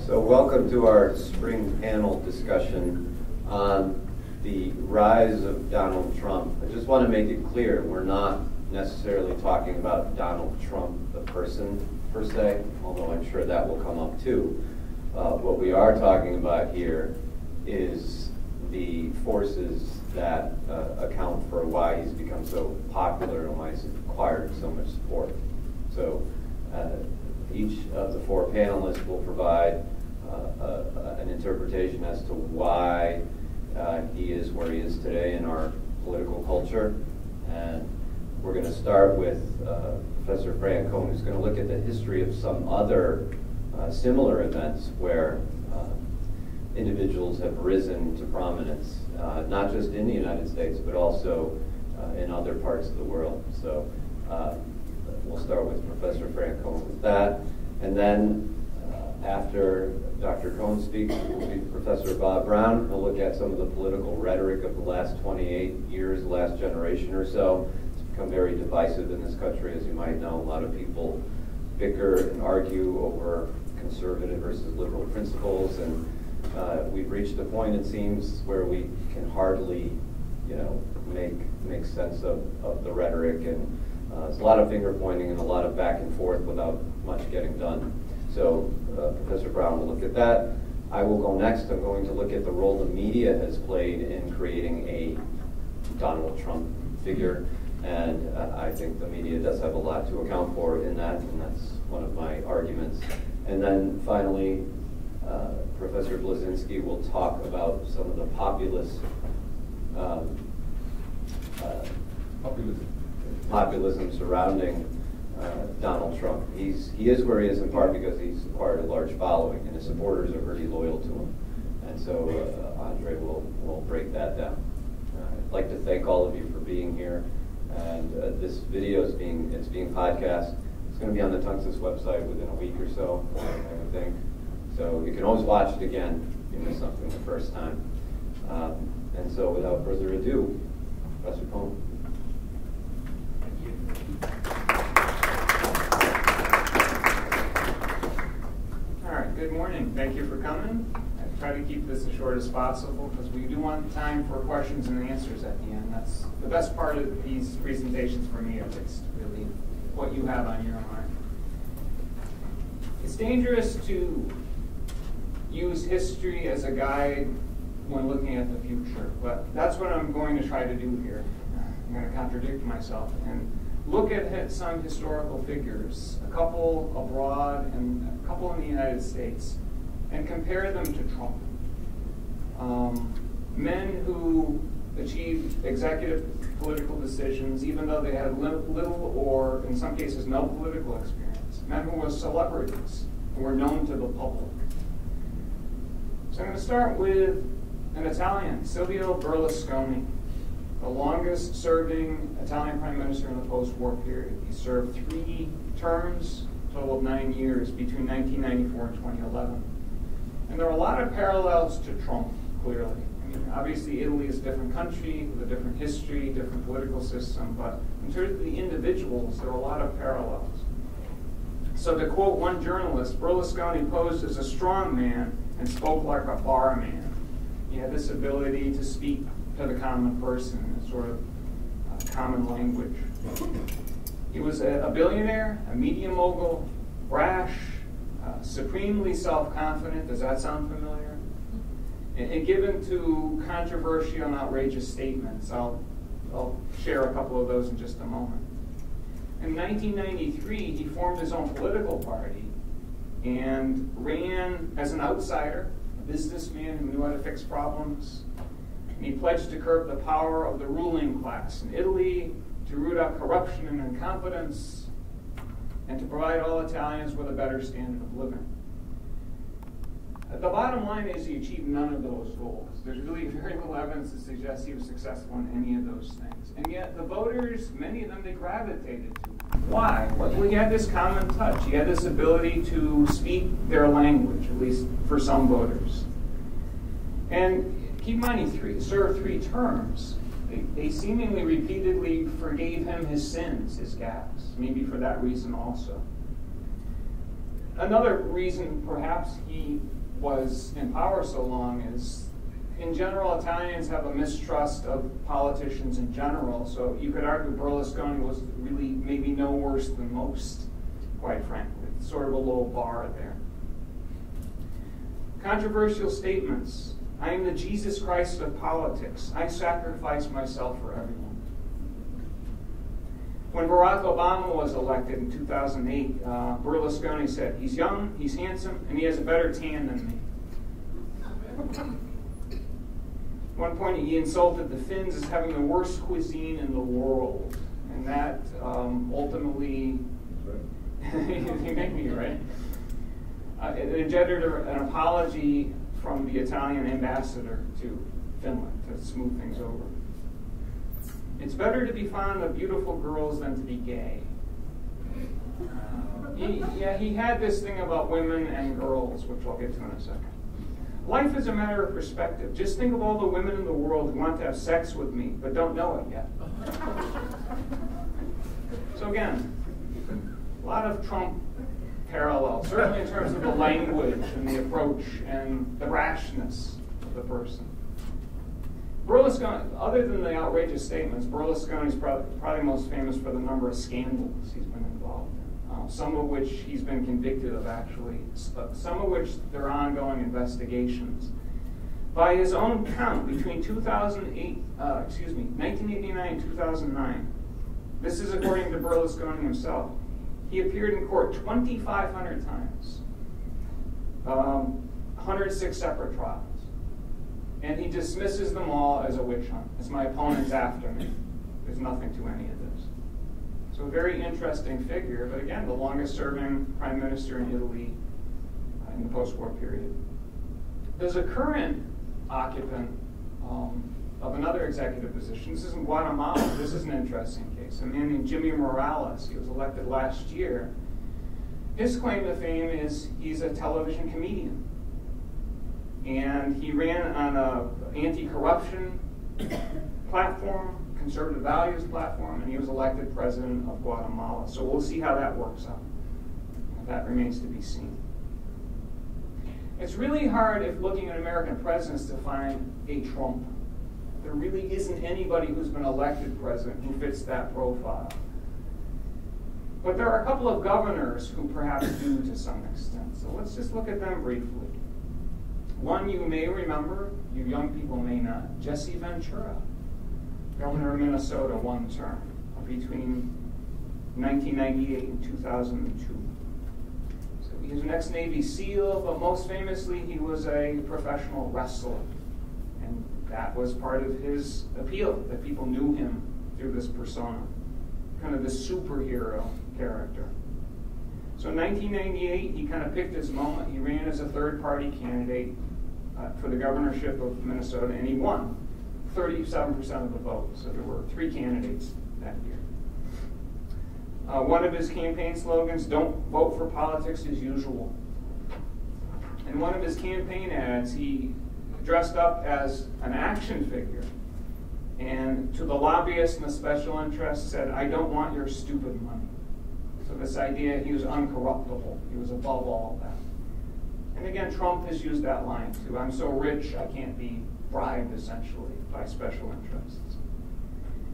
So welcome to our spring panel discussion on the rise of Donald Trump. I just want to make it clear, we're not necessarily talking about Donald Trump, the person, per se, although I'm sure that will come up too. What we are talking about here is the forces that account for why he's become so popular and why he's acquired so much support. So each of the four panelists will provide an interpretation as to why he is where he is today in our political culture. And we're going to start with Professor Fran Coan, who's going to look at the history of some other similar events where individuals have risen to prominence, not just in the United States, but also in other parts of the world. So we'll start with Professor Fran Coan with that. And then after Dr. Coan speaks, will be Professor Bob Brown. He'll look at some of the political rhetoric of the last 28 years, the last generation or so. It's become very divisive in this country, as you might know. A lot of people bicker and argue over conservative versus liberal principles, and we've reached a point, it seems, where we can hardly, make sense of the rhetoric, and there's a lot of finger pointing and a lot of back and forth without much getting done. So Professor Brown will look at that. I will go next. I'm going to look at the role the media has played in creating a Donald Trump figure, and I think the media does have a lot to account for in that, and that's one of my arguments. And then finally, Professor Blaszcynski will talk about some of the populism surrounding Donald Trump. He is where he is in part because he's acquired a large following, and his supporters are pretty loyal to him. And so Andre will break that down. I'd like to thank all of you for being here. And this video is being podcast. It's going to be on the Tunxis website within a week or so, I would think. So you can always watch it again if you missed something the first time. And so without further ado, Professor Coan. Good morning. Thank you for coming. I try to keep this as short as possible because we do want time for questions and answers at the end. That's the best part of these presentations for me, at least, really, what you have on your mind. It's dangerous to use history as a guide when looking at the future, but that's what I'm going to try to do here. I'm going to contradict myself and look at some historical figures, a couple abroad and a couple in the United States, and compare them to Trump. Men who achieved executive political decisions, even though they had little or, in some cases, no political experience. Men who were celebrities, who were known to the public. So I'm going to start with an Italian, Silvio Berlusconi, the longest serving Italian prime minister in the post-war period. He served 3 terms, a total of 9 years, between 1994 and 2011. And there are a lot of parallels to Trump, clearly. I mean, obviously Italy is a different country with a different history, different political system, but in terms of the individuals, there are a lot of parallels. So to quote one journalist, Berlusconi posed as a strong man and spoke like a bar man. He had this ability to speak to the common person, a sort of common language. He was a billionaire, a media mogul, brash, supremely self-confident. Does that sound familiar? And given to controversial and outrageous statements. I'll share a couple of those in just a moment. In 1993, he formed his own political party and ran as an outsider, a businessman who knew how to fix problems. And he pledged to curb the power of the ruling class in Italy, to root out corruption and incompetence, and to provide all Italians with a better standard of living. The bottom line is he achieved none of those goals. There's really very little evidence to suggest he was successful in any of those things. And yet the voters, many of them, they gravitated to him. Why? Well, he had this common touch. He had this ability to speak their language, at least for some voters. And keep in mind, he served 3 terms. They seemingly repeatedly forgave him his sins, his gaps, maybe for that reason also. Another reason, perhaps, he was in power so long is, in general, Italians have a mistrust of politicians in general. So you could argue Berlusconi was really maybe no worse than most, quite frankly. Sort of a low bar there. Controversial statements. I am the Jesus Christ of politics. I sacrifice myself for everyone. When Barack Obama was elected in 2008, Berlusconi said, he's young, he's handsome, and he has a better tan than me. At one point, he insulted the Finns as having the worst cuisine in the world. And that ultimately, you make me right. It engendered an apology from the Italian ambassador to Finland to smooth things over. It's better to be fond of beautiful girls than to be gay. He had this thing about women and girls, which I'll get to in a second. Life is a matter of perspective. Just think of all the women in the world who want to have sex with me, but don't know it yet. So again, a lot of Trump parallels, certainly in terms of the language and the approach and the rashness of the person. Berlusconi, other than the outrageous statements, Berlusconi's probably most famous for the number of scandals he's been involved in, some of which he's been convicted of actually, some of which there are ongoing investigations. By his own count, between 1989 and 2009, this is according to Berlusconi himself, he appeared in court 2,500 times, 106 separate trials. And he dismisses them all as a witch hunt. It's my opponent's after me. There's nothing to any of this. So a very interesting figure, but again, the longest serving prime minister in Italy in the post-war period. There's a current occupant of another executive position. This is in Guatemala. This is an interesting case. A man named Jimmy Morales. He was elected last year. His claim to fame is he's a television comedian. And he ran on an anti-corruption platform, conservative values platform, and he was elected president of Guatemala. So we'll see how that works out. That remains to be seen. It's really hard, if looking at American presidents, to find a Trump. There really isn't anybody who's been elected president who fits that profile. But there are a couple of governors who perhaps do to some extent. So let's just look at them briefly. One you may remember, you young people may not, Jesse Ventura, governor of Minnesota, one term, between 1998 and 2002. So he was an ex-Navy SEAL, but most famously he was a professional wrestler. And that was part of his appeal, that people knew him through this persona, kind of the superhero character. So in 1998, he kind of picked his moment. He ran as a third-party candidate for the governorship of Minnesota, and he won 37% of the vote. So there were 3 candidates that year. One of his campaign slogans, "Don't vote for politics as usual." In one of his campaign ads, he dressed up as an action figure, and to the lobbyists and the special interests said, "I don't want your stupid money." So this idea he was uncorruptible, he was above all of that. And again, Trump has used that line too. I'm so rich I can't be bribed, essentially, by special interests.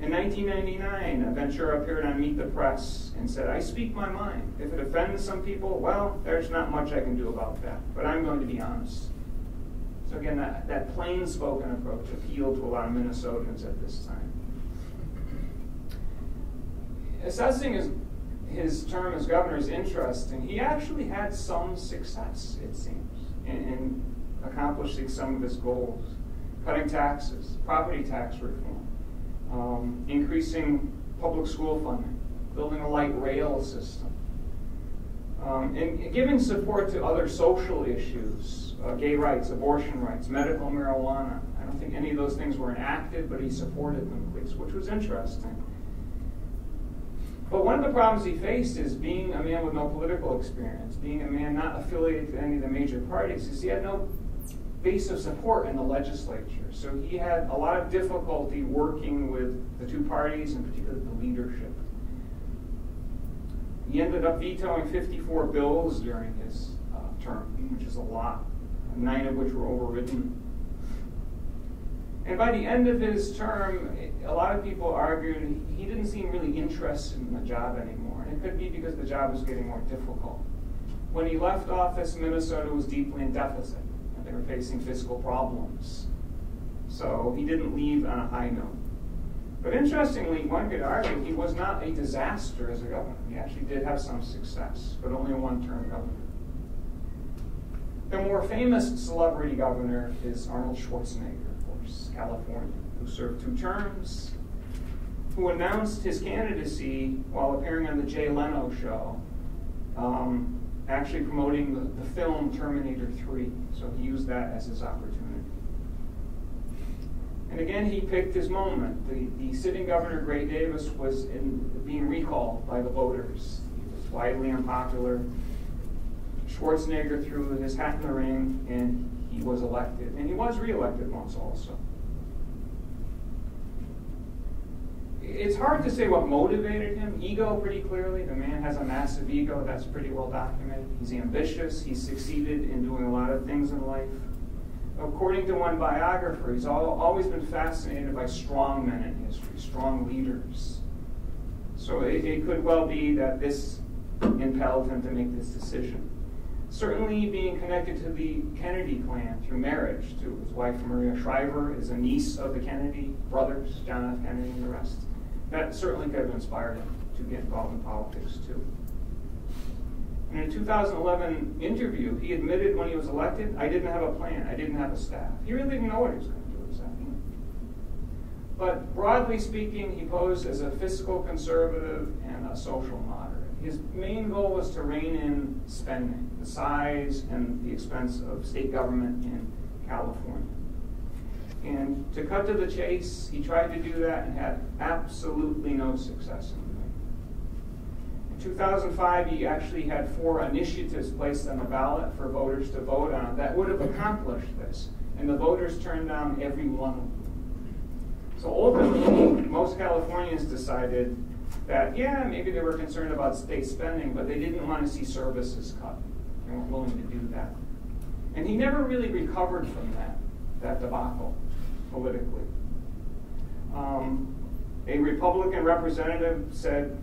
In 1999, Ventura appeared on Meet the Press and said, "I speak my mind. If it offends some people, well, there's not much I can do about that, but I'm going to be honest." So again, that plain-spoken approach appealed to a lot of Minnesotans at this time. Assessing his term as governor is interesting. He actually had some success, it seems, in accomplishing some of his goals. Cutting taxes, property tax reform, increasing public school funding, building a light rail system, and giving support to other social issues, gay rights, abortion rights, medical marijuana. I don't think any of those things were enacted, but he supported them, which was interesting. But one of the problems he faced is being a man with no political experience, being a man not affiliated to any of the major parties, is he had no base of support in the legislature. So he had a lot of difficulty working with the 2 parties, and particularly the leadership. He ended up vetoing 54 bills during his term, which is a lot. 9 of which were overridden. And by the end of his term, a lot of people argued he didn't seem really interested in the job anymore. And it could be because the job was getting more difficult. When he left office, Minnesota was deeply in deficit, and they were facing fiscal problems. So he didn't leave on a high note. But interestingly, one could argue he was not a disaster as a governor. He actually did have some success, but only a one-term governor. The more famous celebrity governor is Arnold Schwarzenegger, of course, California, who served 2 terms, who announced his candidacy while appearing on the Jay Leno show, actually promoting the film Terminator 3. So he used that as his opportunity. And again, he picked his moment. The sitting governor, Gray Davis, was being recalled by the voters. He was widely unpopular. Schwarzenegger threw his hat in the ring, and he was elected. And he was reelected once also. It's hard to say what motivated him. Ego, pretty clearly. The man has a massive ego. That's pretty well documented. He's ambitious. He's succeeded in doing a lot of things in life. According to one biographer, he's always been fascinated by strong men in history, strong leaders. So it could well be that this impelled him to make this decision. Certainly being connected to the Kennedy clan through marriage to his wife Maria Shriver is a niece of the Kennedy brothers, John F. Kennedy and the rest. That certainly could have inspired him to get involved in politics too. In a 2011 interview, he admitted when he was elected, I didn't have a plan, I didn't have a staff. He really didn't know what he was going to do exactly. But broadly speaking, he posed as a fiscal conservative and a social moderate. His main goal was to rein in spending, the size and the expense of state government in California. And to cut to the chase, he tried to do that and had absolutely no success in doing it. In 2005, he actually had 4 initiatives placed on the ballot for voters to vote on that would have accomplished this, and the voters turned down every one of them. So ultimately, most Californians decided that, yeah, maybe they were concerned about state spending, but they didn't want to see services cut. They weren't willing to do that. And he never really recovered from that debacle politically. A Republican representative said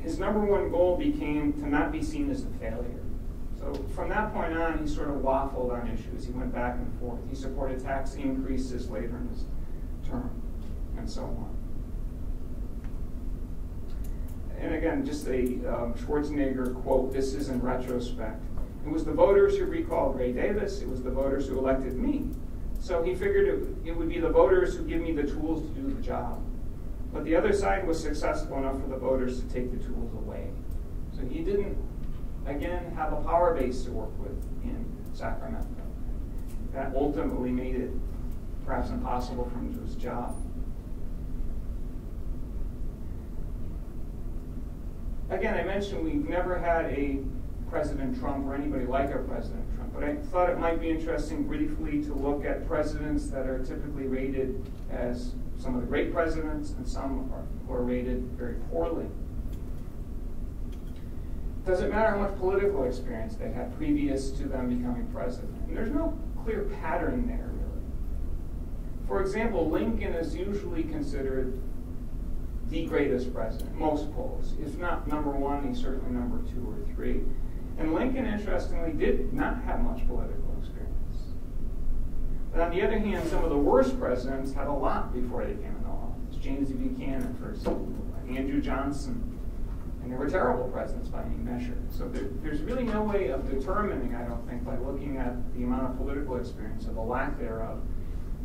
his #1 goal became to not be seen as a failure. So from that point on, he sort of waffled on issues. He went back and forth. He supported tax increases later in his term, and so on. And again, just a Schwarzenegger quote, this is in retrospect. It was the voters who recalled Ray Davis. It was the voters who elected me. So he figured it would be the voters who give me the tools to do the job. But the other side was successful enough for the voters to take the tools away. So he didn't, again, have a power base to work with in Sacramento. That ultimately made it perhaps impossible for him to do his job. Again, I mentioned we've never had a President Trump or anybody like a President Trump, but I thought it might be interesting briefly to look at presidents that are typically rated as some of the great presidents and some who are rated very poorly. Doesn't matter how much political experience they had previous to them becoming president. And there's no clear pattern there, really. For example, Lincoln is usually considered the greatest president, most polls. If not #1, he's certainly #2 or 3. And Lincoln, interestingly, did not have much political experience. But on the other hand, some of the worst presidents had a lot before they came into office. James Buchanan, for example, Andrew Johnson. And they were terrible presidents by any measure. So there's really no way of determining, I don't think, by looking at the amount of political experience or the lack thereof,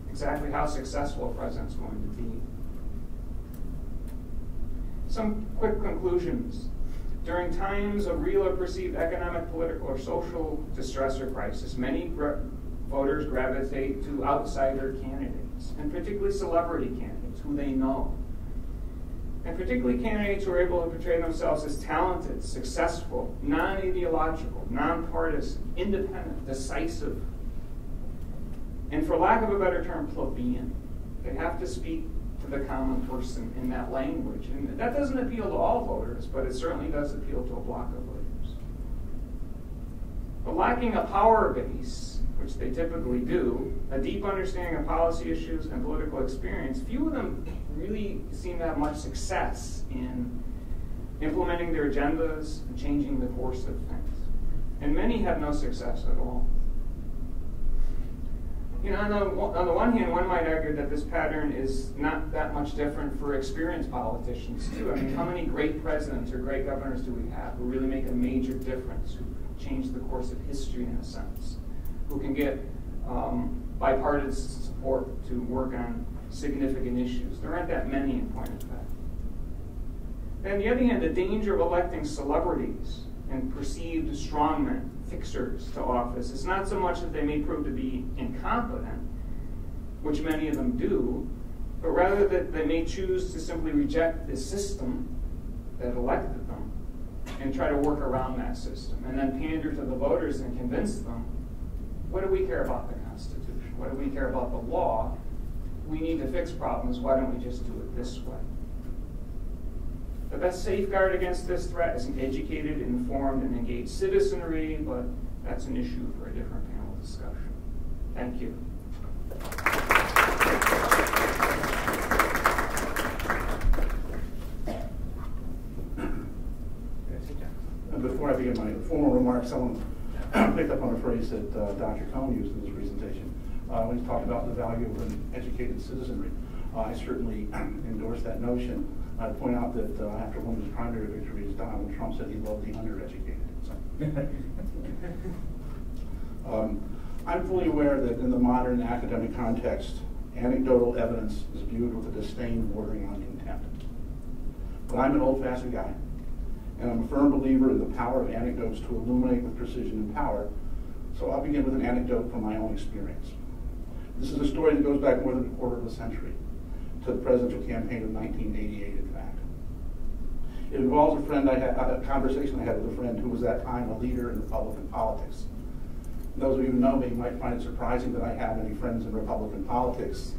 exactly how successful a president's going to be. Some quick conclusions. During times of real or perceived economic, political, or social distress or crisis, many voters gravitate to outsider candidates, and particularly celebrity candidates who they know. And particularly candidates who are able to portray themselves as talented, successful, non-ideological, non-partisan, independent, decisive, and for lack of a better term, plebeian. They have to speak to the common person in that language. And that doesn't appeal to all voters, but it certainly does appeal to a block of voters. But lacking a power base, which they typically do, a deep understanding of policy issues and political experience, few of them really seem to have much success in implementing their agendas and changing the course of things. And many have no success at all. You know, on the one hand, one might argue that this pattern is not that much different for experienced politicians, too. I mean, how many great presidents or great governors do we have who really make a major difference, who change the course of history in a sense, who can get bipartisan support to work on significant issues? There aren't that many in point of fact. And on the other hand, the danger of electing celebrities and perceived strongmen, fixers to office, is not so much that they may prove to be incompetent, which many of them do, but rather that they may choose to simply reject the system that elected them and try to work around that system, and then pander to the voters and convince them, what do we care about the Constitution? What do we care about the law? We need to fix problems. Why don't we just do it this way? The best safeguard against this threat is an educated, informed, and engaged citizenry, but that's an issue for a different panel discussion. Thank you. And before I begin my formal remarks, someone picked up on a phrase that Dr. Coan used in his presentation when he talked about the value of an educated citizenry. I certainly endorse that notion. I'd point out that after one of his primary victories, Donald Trump said he loved the undereducated. So. I'm fully aware that in the modern academic context, anecdotal evidence is viewed with a disdain bordering on contempt. But I'm an old-fashioned guy, and I'm a firm believer in the power of anecdotes to illuminate with precision and power, so I'll begin with an anecdote from my own experience. This is a story that goes back more than a quarter of a century, to the presidential campaign of 1988, in fact. It involves a conversation I had with a friend who was at that time a leader in Republican politics. Those of you who know me might find it surprising that I have any friends in Republican politics.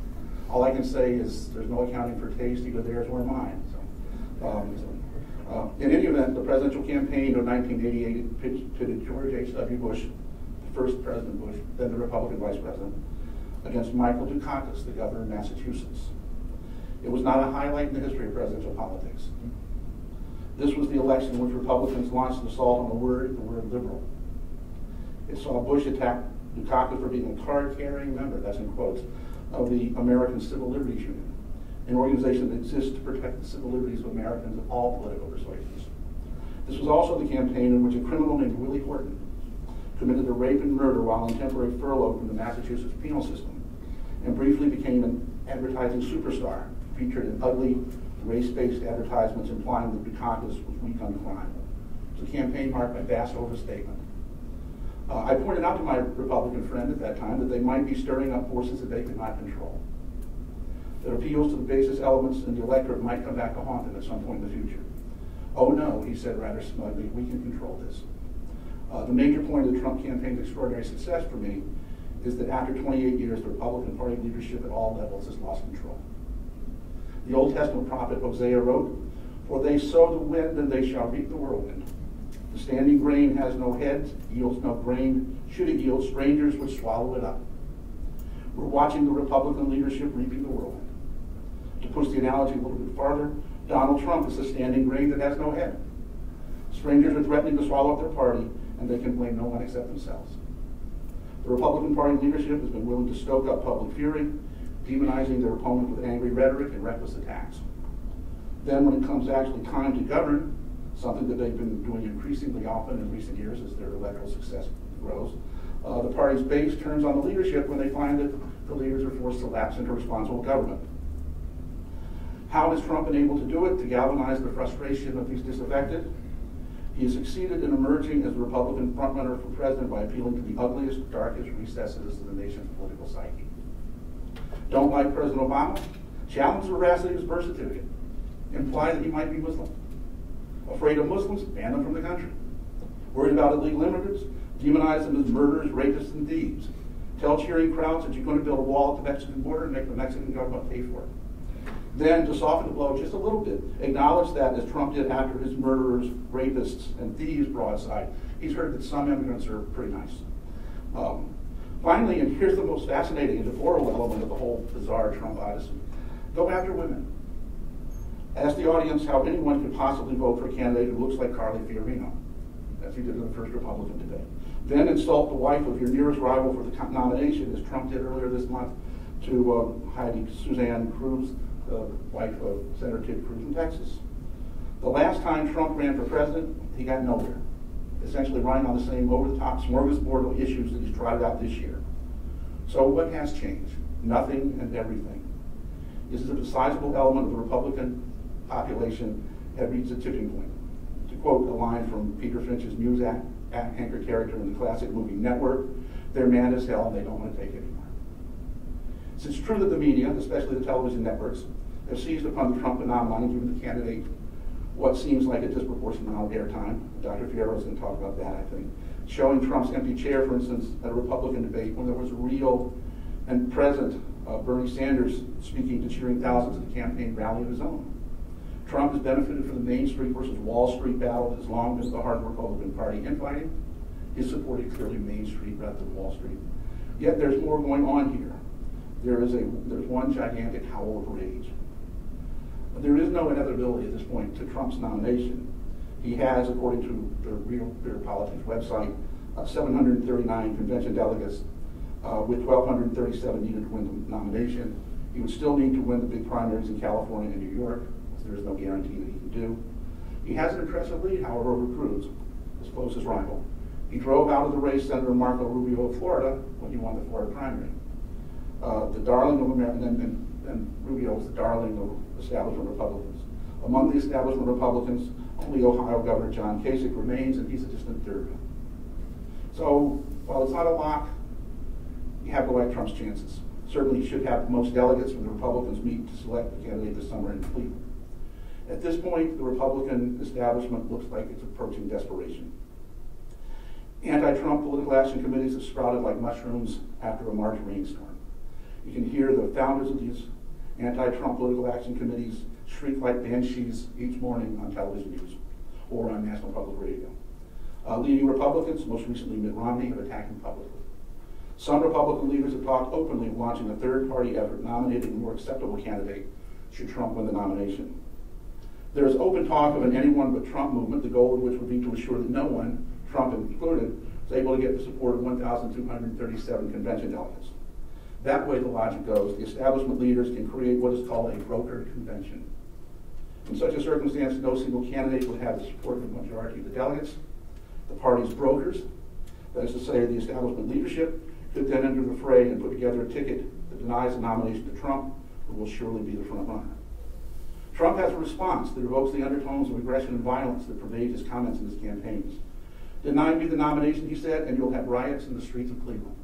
All I can say is there's no accounting for taste, either theirs or mine. In any event, the presidential campaign of 1988 pitted George H.W. Bush, the first President Bush, then the Republican vice president, against Michael Dukakis, the governor of Massachusetts. It was not a highlight in the history of presidential politics. This was the election in which Republicans launched an assault on the word liberal. It saw Bush attack Dukakis for being a card-carrying member, that's in quotes, of the American Civil Liberties Union, an organization that exists to protect the civil liberties of Americans of all political persuasions. This was also the campaign in which a criminal named Willie Horton committed a rape and murder while on temporary furlough from the Massachusetts penal system, and briefly became an advertising superstar, featured in ugly, race-based advertisements implying that Dukakis was weak on crime. It was a campaign marked by vast overstatement. I pointed out to my Republican friend at that time that they might be stirring up forces that they could not control. That appeals to the basis elements in the electorate might come back to haunt them at some point in the future. Oh no, he said rather smugly, we can control this. The major point of the Trump campaign's extraordinary success for me is that after 28 years, the Republican Party leadership at all levels has lost control. The Old Testament prophet Hosea wrote, "For they sow the wind, and they shall reap the whirlwind. The standing grain has no head, yields no grain. Should it yield, strangers would swallow it up." We're watching the Republican leadership reaping the whirlwind. To push the analogy a little bit farther, Donald Trump is the standing grain that has no head. Strangers are threatening to swallow up their party, and they can blame no one except themselves. The Republican Party leadership has been willing to stoke up public fury, demonizing their opponent with angry rhetoric and reckless attacks. Then when it comes actually time to govern, something that they've been doing increasingly often in recent years as their electoral success grows, the party's base turns on the leadership when they find that the leaders are forced to lapse into responsible government. How has Trump been able to do it? To galvanize the frustration of these disaffected? He has succeeded in emerging as the Republican frontrunner for president by appealing to the ugliest, darkest recesses of the nation's political psyche. Don't like President Obama? Challenge the veracity of his birth certificate. Imply that he might be Muslim. Afraid of Muslims? Ban them from the country. Worried about illegal immigrants? Demonize them as murderers, rapists, and thieves. Tell cheering crowds that you're going to build a wall at the Mexican border and make the Mexican government pay for it. Then, to soften the blow just a little bit, acknowledge that, as Trump did after his murderers, rapists, and thieves broadside, he's heard that some immigrants are pretty nice. Finally, and here's the most fascinating and deplorable element of the whole bizarre Trump odyssey, go after women. Ask the audience how anyone could possibly vote for a candidate who looks like Carly Fiorina, as he did in the first Republican debate. Then insult the wife of your nearest rival for the nomination, as Trump did earlier this month to Heidi Suzanne Cruz, the wife of Senator Ted Cruz in Texas. The last time Trump ran for president, he got nowhere, essentially running on the same over-the-top smorgasbord of issues that he's trotted out this year. So what has changed? Nothing and everything. This is a sizable element of the Republican population had reached a tipping point. To quote a line from Peter Finch's news anchor character in the classic movie Network, they're mad as hell and they don't want to take it anymore. It's true that the media, especially the television networks, have seized upon the Trump phenomenon and given the candidate what seems like a disproportionate amount of airtime. Dr. Fierro is going to talk about that, I think. Showing Trump's empty chair, for instance, at a Republican debate when there was a real and present Bernie Sanders speaking to cheering thousands at the campaign rally of his own. Trump has benefited from the Main Street versus Wall Street battle that has long been the heart of the Republican Party infighting. He's supported clearly Main Street rather than Wall Street. Yet there's more going on here. There's one gigantic howl of rage. There is no inevitability at this point to Trump's nomination. He has, according to the Real Beer Politics website, 739 convention delegates, with 1,237 needed to win the nomination. He would still need to win the big primaries in California and New York, which there is no guarantee that he can do. He has an impressive lead, however, over Cruz, his closest rival. He drove out of the race Senator Marco Rubio of Florida when he won the Florida primary. The darling of America, and Rubio was the darling of establishment Republicans. Among the establishment Republicans, only Ohio Governor John Kasich remains, and he's a distant third. So, while it's not a lock, you have to like Trump's chances. Certainly, he should have most delegates when the Republicans meet to select the candidate this summer in Cleveland. At this point, the Republican establishment looks like it's approaching desperation. Anti-Trump political action committees have sprouted like mushrooms after a March rainstorm. You can hear the founders of these anti-Trump political action committees shriek like banshees each morning on television news or on National Public Radio. Leading Republicans, most recently Mitt Romney, have attacked him publicly. Some Republican leaders have talked openly of launching a third-party effort nominating a more acceptable candidate should Trump win the nomination. There is open talk of an anyone but Trump movement, the goal of which would be to assure that no one, Trump included, is able to get the support of 1,237 convention delegates. That way the logic goes, the establishment leaders can create what is called a brokered convention. In such a circumstance, no single candidate would have the support of the majority of the delegates. The party's brokers, that is to say the establishment leadership, could then enter the fray and put together a ticket that denies the nomination to Trump, who will surely be the front runner. Trump has a response that evokes the undertones of aggression and violence that pervade his comments in his campaigns. Deny me the nomination, he said, and you'll have riots in the streets of Cleveland.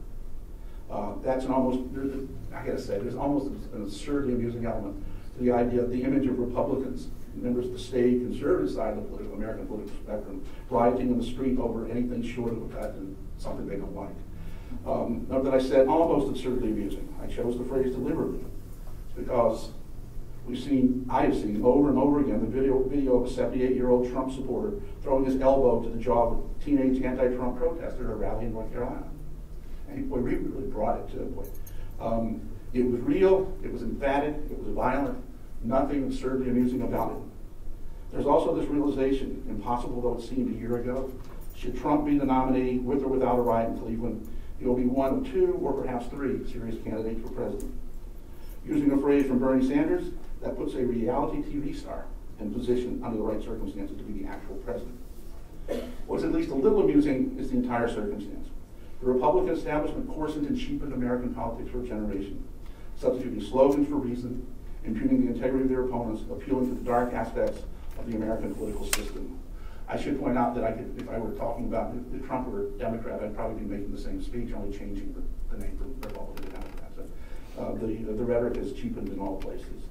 That's an almost, I gotta say, there's almost an absurdly amusing element to the idea of the image of Republicans, members of the staid conservative side of the American political spectrum, rioting in the street over anything short of a cut and something they don't like. Note that I said almost absurdly amusing. I chose the phrase deliberately because I have seen over and over again the video of a 78-year-old Trump supporter throwing his elbow to the jaw of a teenage anti-Trump protester at a rally in North Carolina. And boy, we really brought it to it. It was real, it was emphatic, it was violent, nothing absurdly amusing about it. There's also this realization, impossible though it seemed a year ago, should Trump be the nominee with or without a riot in Cleveland, he will be one of two or perhaps three serious candidates for president. Using a phrase from Bernie Sanders, that puts a reality TV star in position under the right circumstances to be the actual president. What's at least a little amusing is the entire circumstance. The Republican establishment coarsened and cheapened American politics for a generation, substituting slogans for reason, impugning the integrity of their opponents, appealing to the dark aspects of the American political system. I should point out that if I were talking about if Trump were a Democrat, I'd probably be making the same speech, only changing the name from Republican to Democrat. So, the rhetoric is cheapened in all places.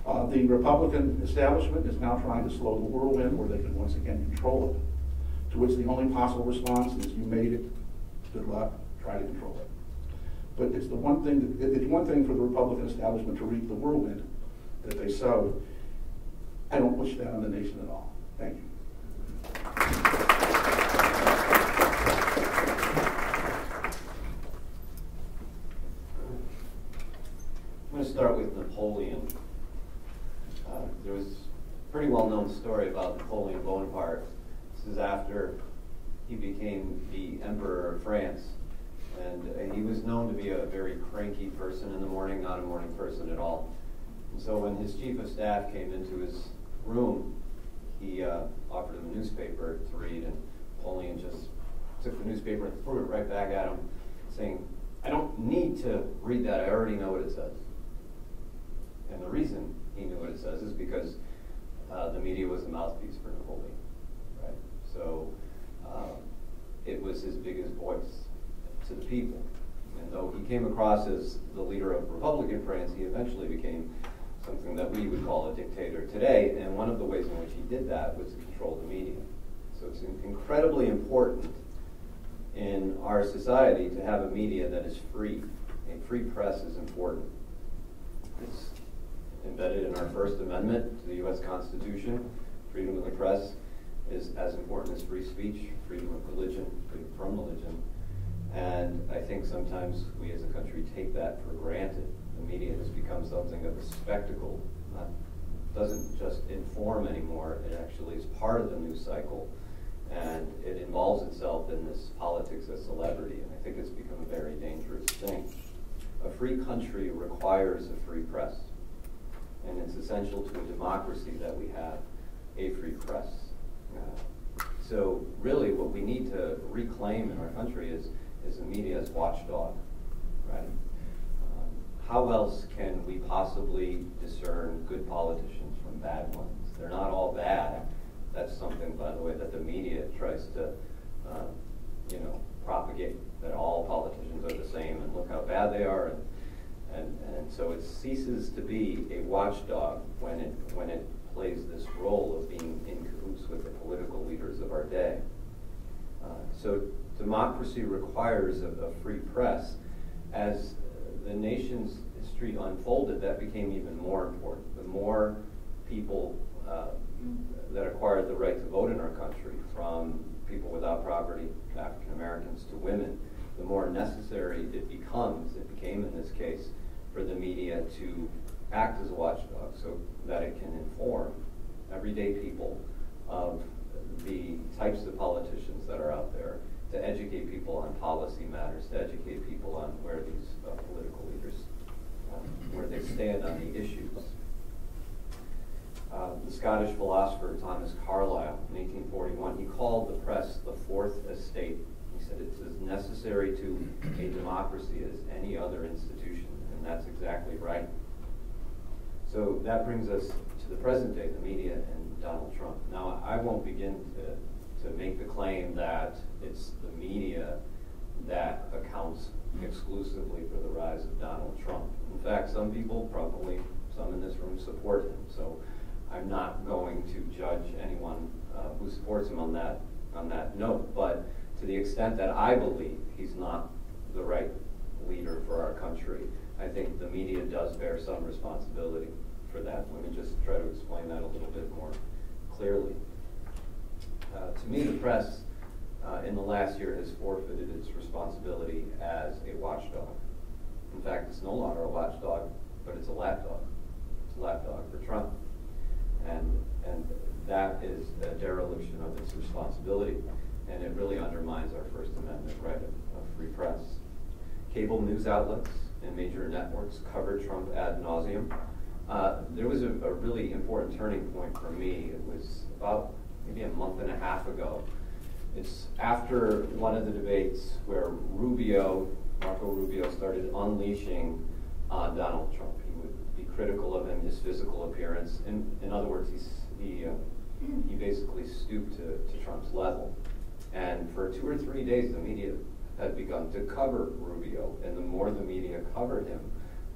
The Republican establishment is now trying to slow the whirlwind where they can once again control it, to which the only possible response is you made it, good luck, try to control it. But it's one thing for the Republican establishment to reap the whirlwind, that they sowed. I don't wish that on the nation at all. Thank you. I'm going to start with Napoleon. There was a pretty well-known story about Napoleon Bonaparte. This is after he became the Emperor of France. And he was known to be a very cranky person in the morning, not a morning person at all. And so when his chief of staff came into his room, he offered him a newspaper to read, and Napoleon just took the newspaper and threw it right back at him, saying, "I don't need to read that, I already know what it says." And the reason he knew what it says is because the media was the mouthpiece for Napoleon, right? So it was his biggest voice to the people. And though he came across as the leader of Republican France, he eventually became something that we would call a dictator today. And one of the ways in which he did that was to control the media. So it's incredibly important in our society to have a media that is free. A free press is important. It's embedded in our First Amendment to the U.S. Constitution. Freedom of the press is as important as free speech, freedom of religion, freedom from religion. And I think sometimes we as a country take that for granted. The media has become something of a spectacle. Doesn't just inform anymore, it actually is part of the news cycle. And it involves itself in this politics of celebrity, and I think it's become a very dangerous thing. A free country requires a free press, and it's essential to a democracy that we have a free press. So really what we need to reclaim in our country is the media's watchdog, right? How else can we possibly discern good politicians from bad ones? They're not all bad. That's something, by the way, that the media tries to, propagate, that all politicians are the same and look how bad they are. And so it ceases to be a watchdog when it plays this role of being in cahoots with the political leaders of our day. So democracy requires a free press. As the nation's history unfolded, that became even more important. The more people that acquired the right to vote in our country, from people without property, African Americans, to women, the more necessary it became in this case, for the media to act as a watchdog so that it can inform everyday people of the types of politicians that are out there, to educate people on policy matters, to educate people on where these political leaders, where they stand on the issues. The Scottish philosopher Thomas Carlyle, in 1841, he called the press the fourth estate. He said it's as necessary to a democracy as any other institution, and that's exactly right. So that brings us to the present day, the media and Donald Trump. Now, I won't begin to make the claim that it's the media that accounts exclusively for the rise of Donald Trump. In fact, some people, probably some in this room, support him. So I'm not going to judge anyone who supports him on that note. But to the extent that I believe he's not the right leader for our country, I think the media does bear some responsibility for that. Let me just try to explain that a little bit more clearly. To me, the press in the last year has forfeited its responsibility as a watchdog. In fact, it's no longer a watchdog, but it's a lapdog. It's a lapdog for Trump. And that is a dereliction of its responsibility, and it really undermines our First Amendment right of free press. Cable news outlets and major networks covered Trump ad nauseum. There was a really important turning point for me. It was about maybe a month and a half ago. It's after one of the debates where Marco Rubio, started unleashing on Donald Trump. He would be critical of him, his physical appearance. In other words, he basically stooped to Trump's level. And for 2 or 3 days, the media had begun to cover Rubio. And the more the media covered him,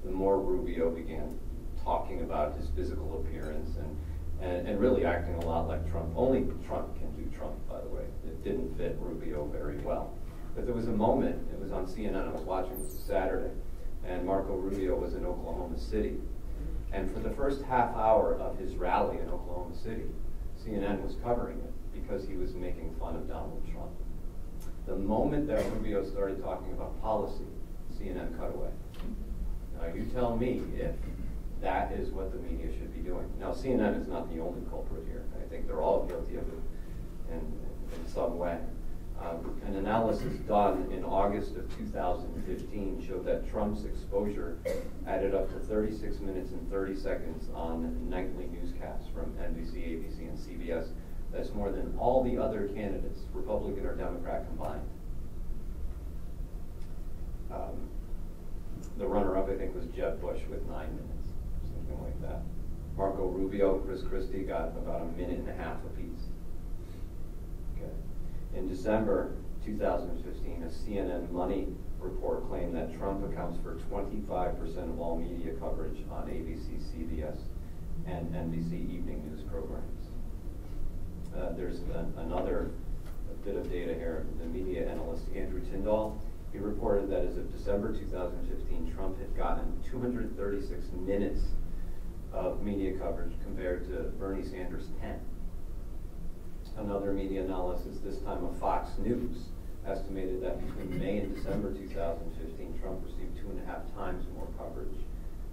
the more Rubio began talking about his physical appearance and really acting a lot like Trump. Only Trump can do Trump, by the way. It didn't fit Rubio very well. But there was a moment, it was on CNN, I was watching, it was Saturday, and Marco Rubio was in Oklahoma City. And for the first half hour of his rally in Oklahoma City, CNN was covering it because he was making fun of Donald Trump. The moment that Rubio started talking about policy, CNN cut away. Now you tell me if that is what the media should be doing. Now CNN is not the only culprit here. I think they're all guilty of it in some way. An analysis done in August of 2015 showed that Trump's exposure added up to 36 minutes and 30 seconds on nightly newscasts from NBC, ABC, and CBS. That's more than all the other candidates, Republican or Democrat combined. The runner-up, I think, was Jeb Bush with 9 minutes, something like that. Marco Rubio, Chris Christie got about a minute and a half apiece. Okay. In December 2015, a CNN Money report claimed that Trump accounts for 25% of all media coverage on ABC, CBS, and NBC evening news programs. There's another bit of data here. The media analyst Andrew Tyndall, he reported that as of December 2015, Trump had gotten 236 minutes of media coverage compared to Bernie Sanders' 10. Another media analysis, this time of Fox News, estimated that between May and December 2015, Trump received 2.5 times more coverage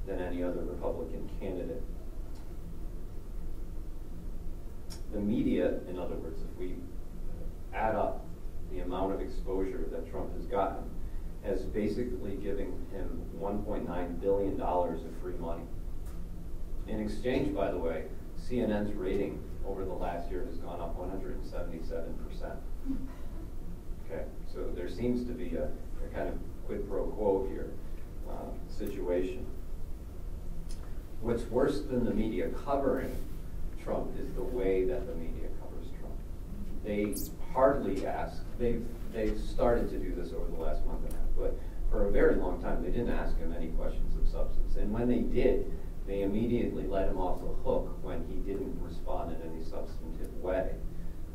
than any other Republican candidate. The media, in other words, if we add up the amount of exposure that Trump has gotten, has basically given him $1.9 billion of free money. In exchange, by the way, CNN's rating over the last year has gone up 177%. Okay, so there seems to be a kind of quid pro quo here situation. What's worse than the media covering Trump is the way that the media covers Trump. They hardly ask. They've started to do this over the last month and a half, but for a very long time they didn't ask him any questions of substance. And when they did, they immediately let him off the hook when he didn't respond in any substantive way.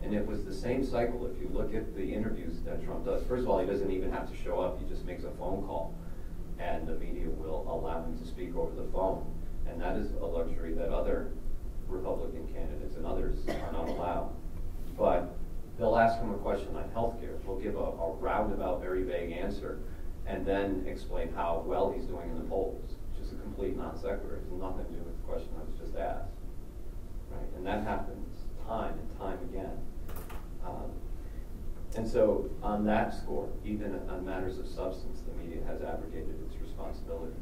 And it was the same cycle. If you look at the interviews that Trump does, first of all, he doesn't even have to show up. He just makes a phone call, and the media will allow him to speak over the phone. And that is a luxury that other Republican candidates and others are not allowed. But they'll ask him a question on health care. He'll give a roundabout, very vague answer, and then explain how well he's doing in the polls, which is a complete non sequitur. It has nothing to do with the question that was just asked. Right? And that happens time and time again. And so on that score, even on matters of substance, the media has abrogated its responsibility.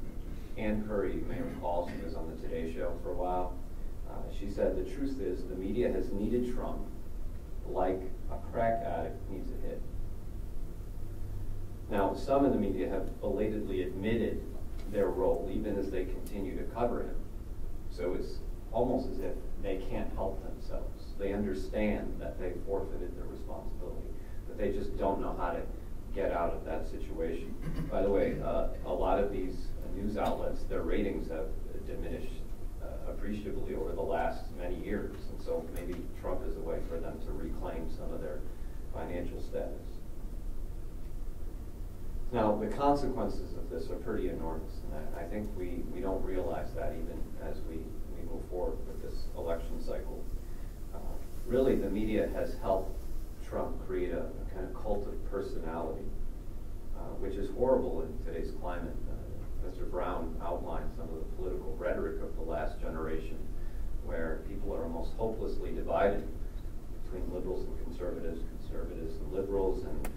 Ann Curry, you may recall, she was on the Today Show for a while. She said, the truth is the media has needed Trump like a crack addict needs a hit. Now, some in the media have belatedly admitted their role, even as they continue to cover him. So it's almost as if they can't help themselves. They understand that they forfeited their responsibility, but they just don't know how to get out of that situation. By the way, a lot of these news outlets, their ratings have diminished appreciably over the last many years, and so maybe Trump is a way for them to reclaim some of their financial status. Now, the consequences of this are pretty enormous, and I think we don't realize that even as we move forward with this election cycle. Really, the media has helped Trump create a kind of cult of personality, which is horrible in today's climate. Mr. Brown outlined some of the political rhetoric of the last generation, where people are almost hopelessly divided between liberals and conservatives, conservatives and liberals, and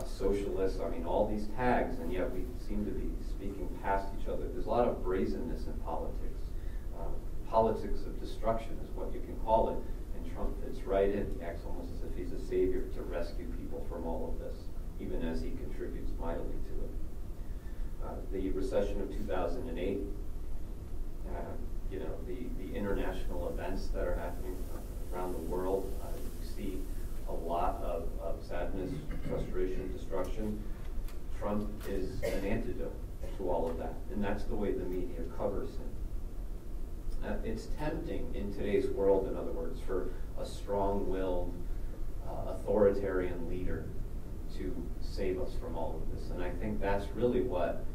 socialists. I mean, all these tags, and yet we seem to be speaking past each other. There's a lot of brazenness in politics. Politics of destruction is what you can call it, and Trump fits right in. He acts almost as if he's a savior to rescue people from all of this, even as he contributes mightily to it. The recession of 2008, the international events that are happening around the world, you see a lot of sadness, frustration, destruction. Trump is an antidote to all of that, and that's the way the media covers him. It's tempting in today's world, in other words, for a strong-willed, authoritarian leader to save us from all of this, and I think that's really what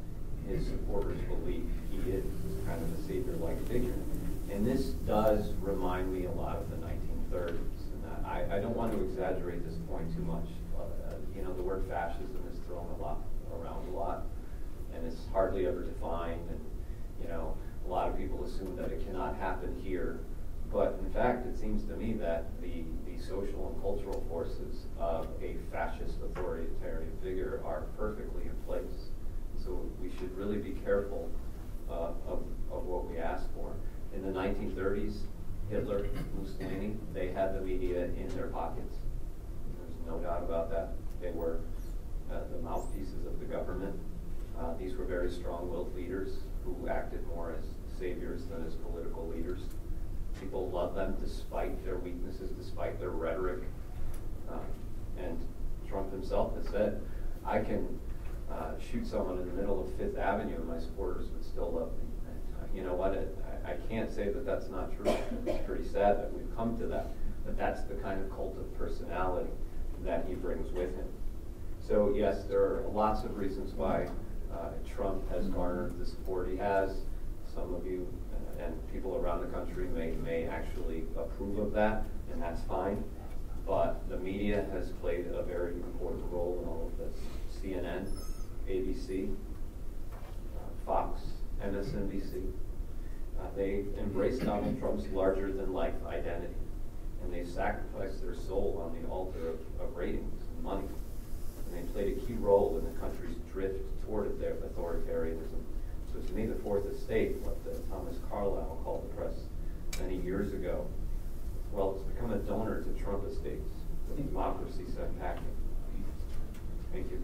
his supporters believe he is kind of a savior-like figure. And this does remind me a lot of the 1930s. And I don't want to exaggerate this point too much. You know, the word fascism is thrown around a lot, and it's hardly ever defined. And you know, a lot of people assume that it cannot happen here. But in fact, it seems to me that the social and cultural forces of a fascist authoritarian figure are perfectly in place. So we should really be careful of what we ask for. In the 1930s, Hitler, Mussolini, they had the media in their pockets. There's no doubt about that. They were the mouthpieces of the government. These were very strong-willed leaders who acted more as saviors than as political leaders. People loved them despite their weaknesses, despite their rhetoric. And Trump himself has said, I can shoot someone in the middle of Fifth Avenue and my supporters would still love me. And, you know what, I can't say that that's not true. It's pretty sad that we've come to that. But that's the kind of cult of personality that he brings with him. So yes, there are lots of reasons why Trump has garnered the support he has. Some of you and people around the country may actually approve of that, and that's fine. But the media has played a very important role in all of this. CNN, ABC, Fox, MSNBC. They embraced Donald Trump's larger-than-life identity, and they sacrificed their soul on the altar of ratings and money. And they played a key role in the country's drift toward their authoritarianism. So to me, the fourth estate, what Thomas Carlyle called the press many years ago, well, it's become a donor to Trump estates, with democracy set packing. Thank you.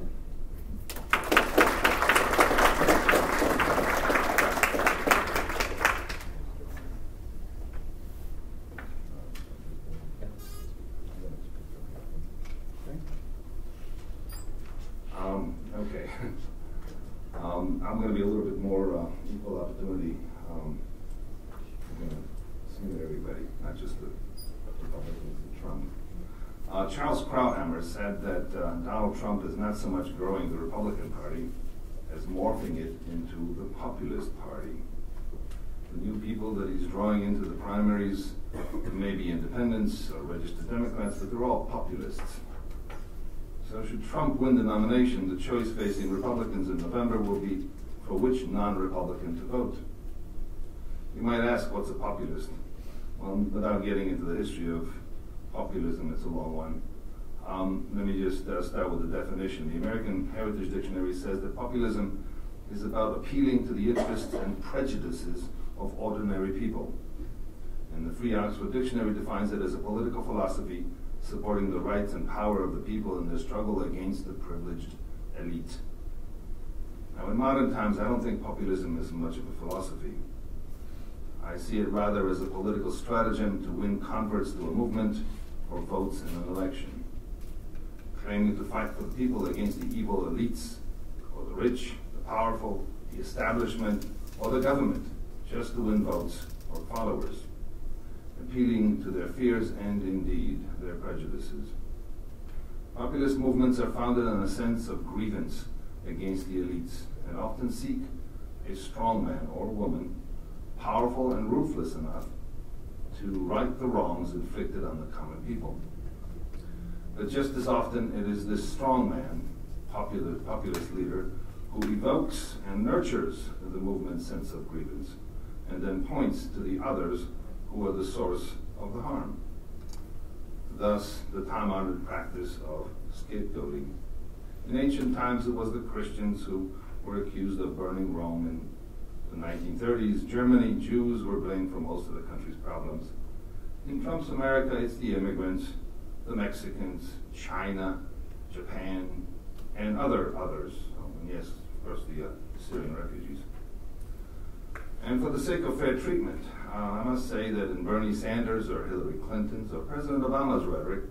Okay. I'm going to be a little bit more equal opportunity. I'm going to smear everybody, not just the Republicans and Trump. Charles Krauthammer said that Donald Trump is not so much growing the Republican Party as morphing it into the populist party. The new people that he's drawing into the primaries may be independents or registered Democrats, but they're all populists. So should Trump win the nomination, the choice facing Republicans in November will be for which non-Republican to vote. You might ask, what's a populist? Well, without getting into the history of populism, it's a long one. Let me just start with the definition. The American Heritage Dictionary says that populism is about appealing to the interests and prejudices of ordinary people. And the Free Oxford Dictionary defines it as a political philosophy supporting the rights and power of the people in their struggle against the privileged elite. Now, in modern times, I don't think populism is much of a philosophy. I see it rather as a political stratagem to win converts to a movement or votes in an election. Claiming to fight for the people against the evil elites, or the rich, the powerful, the establishment, or the government, just to win votes or followers. Appealing to their fears and, indeed, their prejudices. Populist movements are founded on a sense of grievance against the elites and often seek a strong man or woman, powerful and ruthless enough to right the wrongs inflicted on the common people. But just as often, it is this strong man, populist leader, who evokes and nurtures the movement's sense of grievance and then points to the others who are the source of the harm. Thus, the time-honored practice of scapegoating. In ancient times, it was the Christians who were accused of burning Rome. In the 1930s, Germany, Jews were blamed for most of the country's problems. In Trump's America, it's the immigrants, the Mexicans, China, Japan, and others. And yes, of course, the Syrian refugees. And for the sake of fair treatment, I must say that in Bernie Sanders or Hillary Clinton's or President Obama's rhetoric,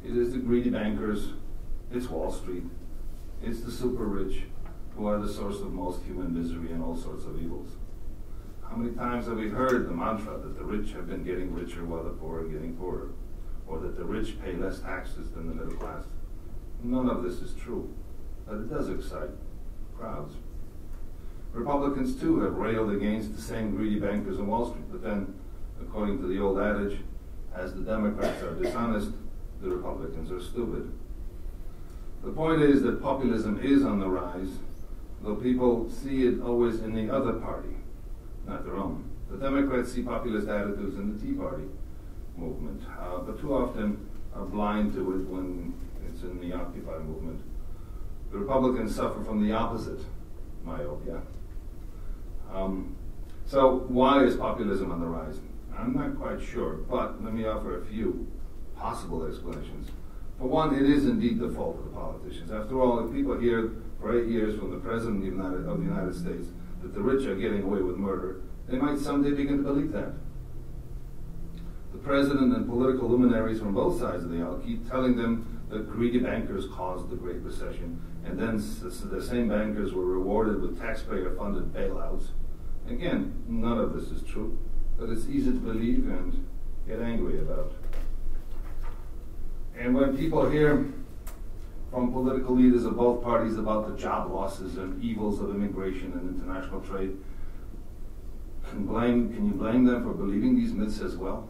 it is the greedy bankers, it's Wall Street, it's the super rich who are the source of most human misery and all sorts of evils. How many times have we heard the mantra that the rich have been getting richer while the poor are getting poorer, or that the rich pay less taxes than the middle class? None of this is true, but it does excite crowds. Republicans too have railed against the same greedy bankers on Wall Street, but then, according to the old adage, as the Democrats are dishonest, the Republicans are stupid. The point is that populism is on the rise, though people see it always in the other party, not their own. The Democrats see populist attitudes in the Tea Party movement, but too often are blind to it when it's in the Occupy movement. The Republicans suffer from the opposite, myopia. So why is populism on the rise? I'm not quite sure, but let me offer a few possible explanations. For one, it is indeed the fault of the politicians. After all, if people hear for 8 years from the President of the United States that the rich are getting away with murder, they might someday begin to believe that. The President and political luminaries from both sides of the aisle keep telling them that greedy bankers caused the Great Recession, and then the same bankers were rewarded with taxpayer-funded bailouts. Again, none of this is true, but it's easy to believe and get angry about. And when people hear from political leaders of both parties about the job losses and evils of immigration and international trade, can you blame them for believing these myths as well?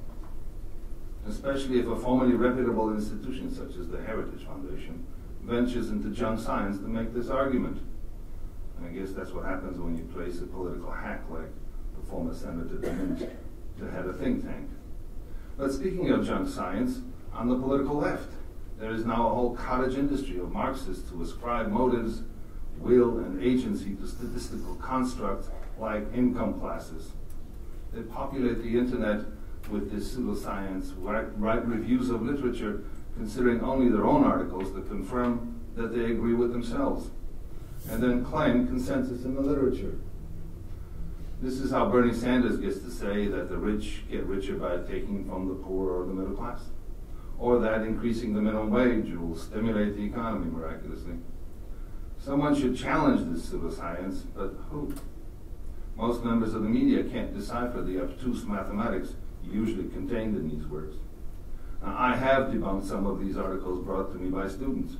Especially if a formerly reputable institution such as the Heritage Foundation ventures into junk science to make this argument. And I guess that's what happens when you place a political hack like the former Senator DeMint to head a think tank. But speaking of junk science, on the political left, there is now a whole cottage industry of Marxists who ascribe motives, will, and agency to statistical constructs like income classes. They populate the internet with this pseudoscience, write reviews of literature considering only their own articles that confirm that they agree with themselves, and then claim consensus in the literature. This is how Bernie Sanders gets to say that the rich get richer by taking from the poor or the middle class, or that increasing the minimum wage will stimulate the economy miraculously. Someone should challenge this pseudoscience, but who? Most members of the media can't decipher the obtuse mathematics usually contained in these works. Now, I have debunked some of these articles brought to me by students,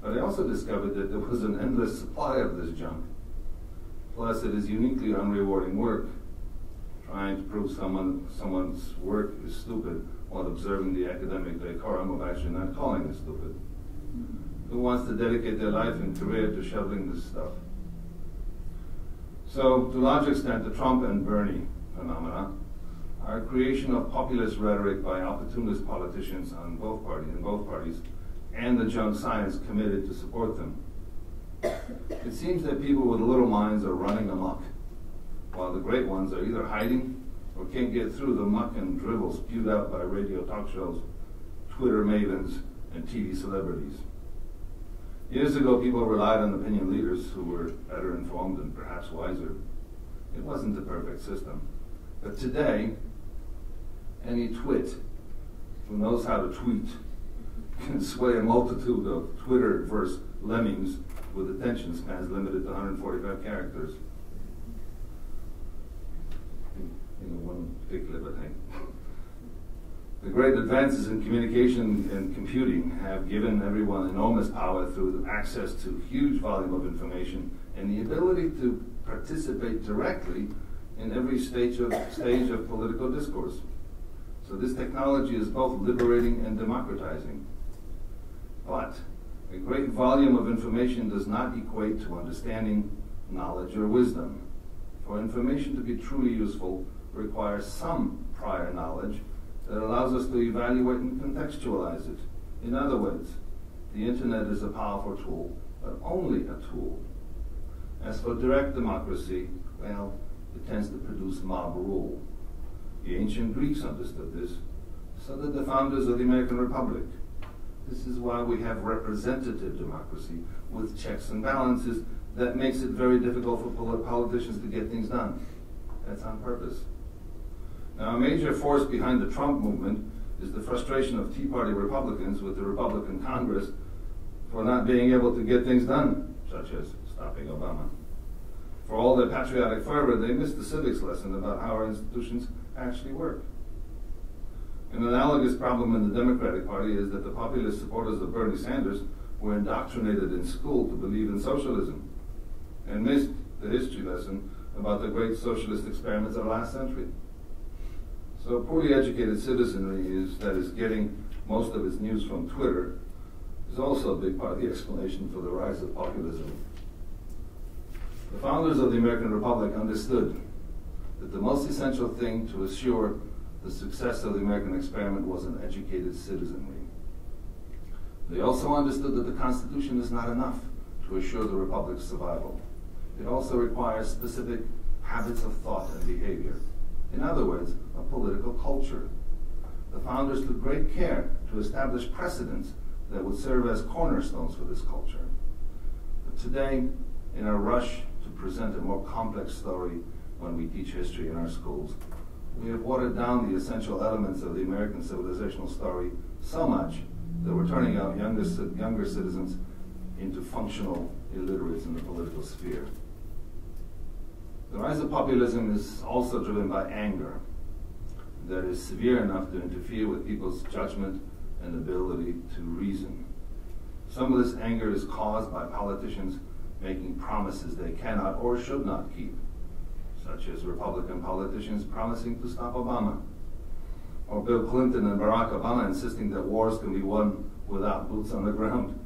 but I also discovered that there was an endless supply of this junk. Plus, it is uniquely unrewarding work. Trying to prove someone's work is stupid while observing the academic decorum of actually not calling it stupid. Who wants to dedicate their life and career to shoveling this stuff? So, to a large extent, the Trump and Bernie phenomena are a creation of populist rhetoric by opportunist politicians in both parties, and the junk science committed to support them. It seems that people with little minds are running amok, while the great ones are either hiding or can't get through the muck and drivel spewed out by radio talk shows, Twitter mavens, and TV celebrities. Years ago, people relied on opinion leaders who were better informed and perhaps wiser. It wasn't a perfect system. But today, any twit who knows how to tweet can sway a multitude of Twitter-verse lemmings with attention spans limited to 145 characters. One particular thing. The great advances in communication and computing have given everyone enormous power through access to huge volume of information and the ability to participate directly in every stage of political discourse. So this technology is both liberating and democratizing. But a great volume of information does not equate to understanding, knowledge, or wisdom. For information to be truly useful requires some prior knowledge that allows us to evaluate and contextualize it. In other words, the internet is a powerful tool, but only a tool. As for direct democracy, well, it tends to produce mob rule. The ancient Greeks understood this, so did the founders of the American Republic. This is why we have representative democracy with checks and balances that makes it very difficult for politicians to get things done. That's on purpose. Now, a major force behind the Trump movement is the frustration of Tea Party Republicans with the Republican Congress for not being able to get things done, such as stopping Obama. For all their patriotic fervor, they missed the civics lesson about how our institutions actually work. An analogous problem in the Democratic Party is that the populist supporters of Bernie Sanders were indoctrinated in school to believe in socialism and missed the history lesson about the great socialist experiments of the last century. So poorly educated citizenry that is getting most of its news from Twitter is also a big part of the explanation for the rise of populism. The founders of the American Republic understood that the most essential thing to assure the success of the American experiment was an educated citizenry. They also understood that the Constitution is not enough to assure the Republic's survival. It also requires specific habits of thought and behavior. In other words, a political culture. The founders took great care to establish precedents that would serve as cornerstones for this culture. But today, in our rush to present a more complex story when we teach history in our schools, we have watered down the essential elements of the American civilizational story so much that we're turning out younger citizens into functional illiterates in the political sphere. The rise of populism is also driven by anger that is severe enough to interfere with people's judgment and ability to reason. Some of this anger is caused by politicians making promises they cannot or should not keep, such as Republican politicians promising to stop Obama, or Bill Clinton and Barack Obama insisting that wars can be won without boots on the ground,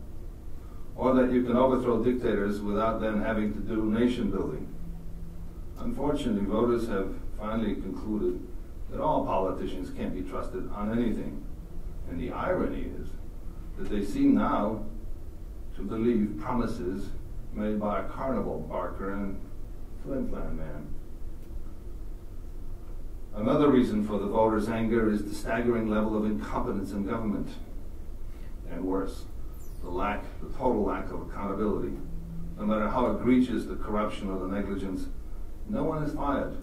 or that you can overthrow dictators without then having to do nation building. Unfortunately, voters have finally concluded that all politicians can't be trusted on anything. And the irony is that they seem now to believe promises made by a carnival barker and flim-flam man. Another reason for the voters' anger is the staggering level of incompetence in government. And worse, the total lack of accountability. No matter how egregious the corruption or the negligence, no one is fired.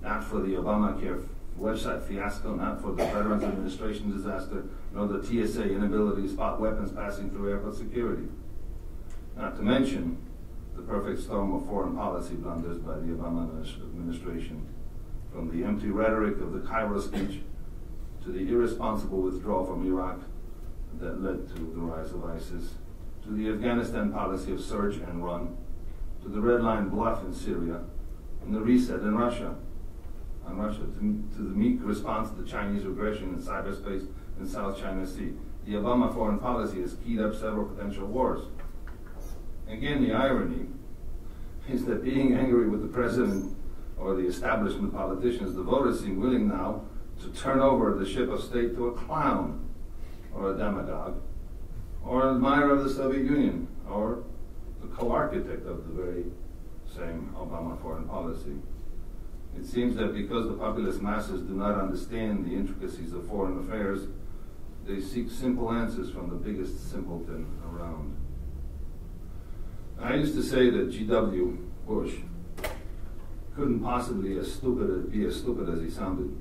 Not for the Obamacare website fiasco, not for the Veterans Administration disaster, nor the TSA inability to spot weapons passing through airport security. Not to mention the perfect storm of foreign policy blunders by the Obama administration, from the empty rhetoric of the Cairo speech to the irresponsible withdrawal from Iraq that led to the rise of ISIS, to the Afghanistan policy of surge and run, to the red line bluff in Syria, and the reset in Russia, to the meek response to the Chinese aggression in cyberspace in South China Sea. The Obama foreign policy has keyed up several potential wars. Again, the irony is that being angry with the president or the establishment politicians, the voters seem willing now to turn over the ship of state to a clown or a demagogue or an admirer of the Soviet Union or the co-architect of the very same Obama foreign policy. It seems that because the populist masses do not understand the intricacies of foreign affairs, they seek simple answers from the biggest simpleton around. I used to say that G.W. Bush couldn't possibly be as stupid as he sounded.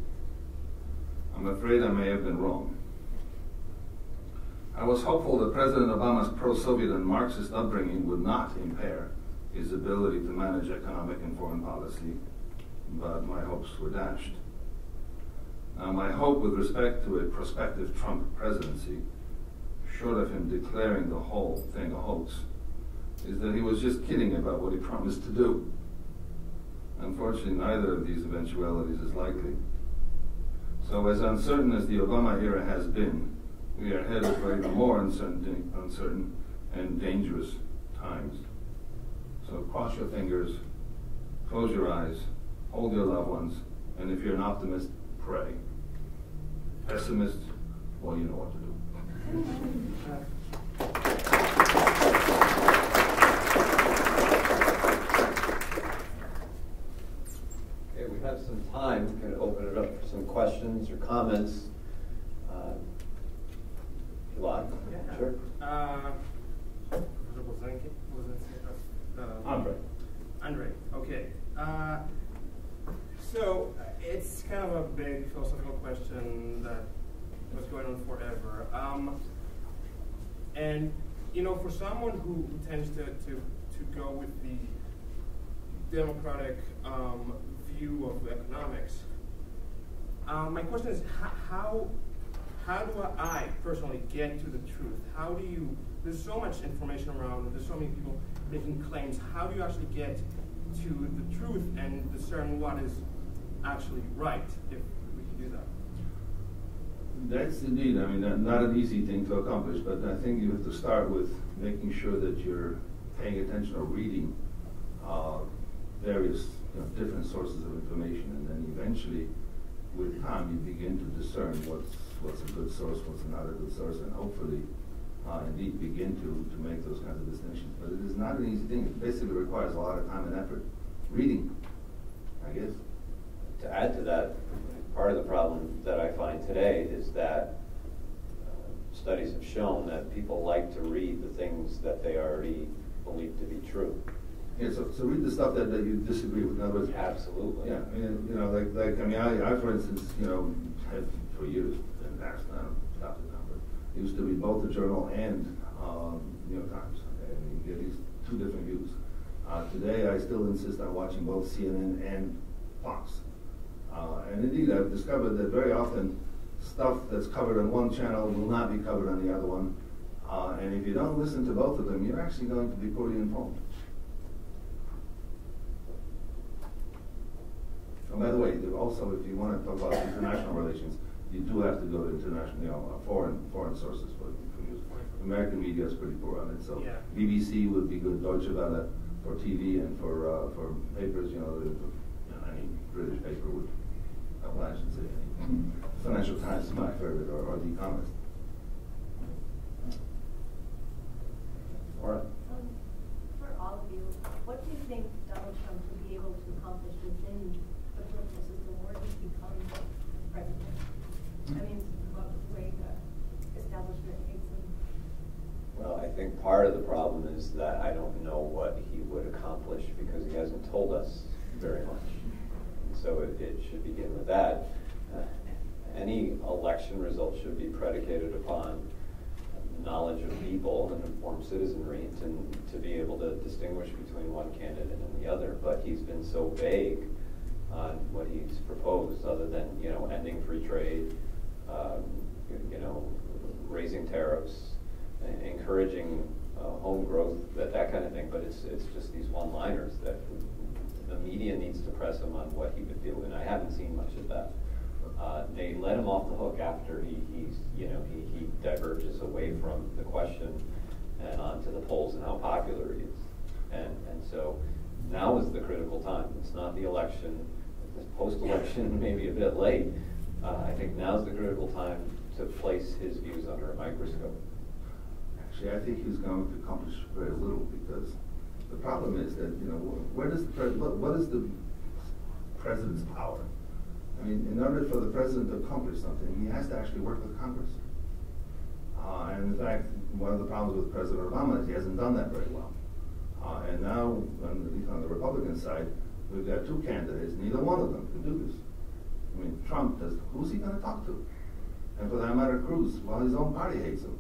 I'm afraid I may have been wrong. I was hopeful that President Obama's pro-Soviet and Marxist upbringing would not impair his ability to manage economic and foreign policy, but my hopes were dashed. Now, my hope with respect to a prospective Trump presidency, short of him declaring the whole thing a hoax, is that he was just kidding about what he promised to do. Unfortunately, neither of these eventualities is likely. So as uncertain as the Obama era has been, we are headed for even more uncertain and dangerous times. So cross your fingers, close your eyes, hold your loved ones, and if you're an optimist, pray. Pessimist, well, you know what to do. Okay, we have some time. We're going to open it up for some questions or comments. If you like. Yeah. Sure. Andre, okay. So it's kind of a big philosophical question that was going on forever. And you know, for someone who tends to go with the democratic view of economics, my question is how do I personally get to the truth? How do you? There's so much information around. There's so many people making claims. How do you actually get to the truth and discern what is actually right, if we can do that? That's indeed, I mean, not an easy thing to accomplish, but I think you have to start with making sure that you're paying attention or reading various different sources of information, and then eventually, with time, you begin to discern what's a good source, what's not a good source, and hopefully, indeed, begin to make those kinds of distinctions. But it is not an easy thing. It basically requires a lot of time and effort. Reading, I guess. To add to that, part of the problem that I find today is that studies have shown that people like to read the things that they already believe to be true. Yeah, so read the stuff that you disagree with. In other words, absolutely. Yeah, I mean, I for instance, have for years, and that's not stopped it now, but used to read both the Journal and New York Times, and you get these two different views. Today, I still insist on watching both CNN and Fox. And indeed, I've discovered that very often stuff that's covered on one channel will not be covered on the other one. And if you don't listen to both of them, you're actually going to be poorly informed. And by the way, also, if you want to talk about international relations, you do have to go to international, foreign sources for news. American media is pretty poor on it, so yeah. BBC would be good, Deutsche Welle for TV, and for papers, any British paper would. Well, I should say any. Financial Times is my favorite, or The Economist. All right. For all of you, what do you think Donald Trump will be able to accomplish within the political system where he becomes president? I mean, about the way the establishment hates him. Well, I think part of the problem is that I don't know what he would accomplish because he hasn't told us very much. So it should begin with that. Any election result should be predicated upon knowledge of people and informed citizenry to be able to distinguish between one candidate and the other. But he's been so vague on what he's proposed, other than ending free trade, raising tariffs, encouraging home growth, that kind of thing. But it's just these one-liners that the media needs to press him on what he would do, and I haven't seen much of that. They let him off the hook after he diverges away from the question and onto the polls and how popular he is. And so now is the critical time. It's not the election. It's post-election, maybe a bit late. I think now's the critical time to place his views under a microscope. Actually, I think he's going to accomplish very little because the problem is that, what is the president's power? I mean, in order for the president to accomplish something, he has to actually work with Congress. And in fact, one of the problems with President Obama is he hasn't done that very well. And now, at least on the Republican side, we've got two candidates. Neither one of them can do this. I mean, Trump does. Who's he going to talk to? And for that matter, Cruz, well, his own party hates him.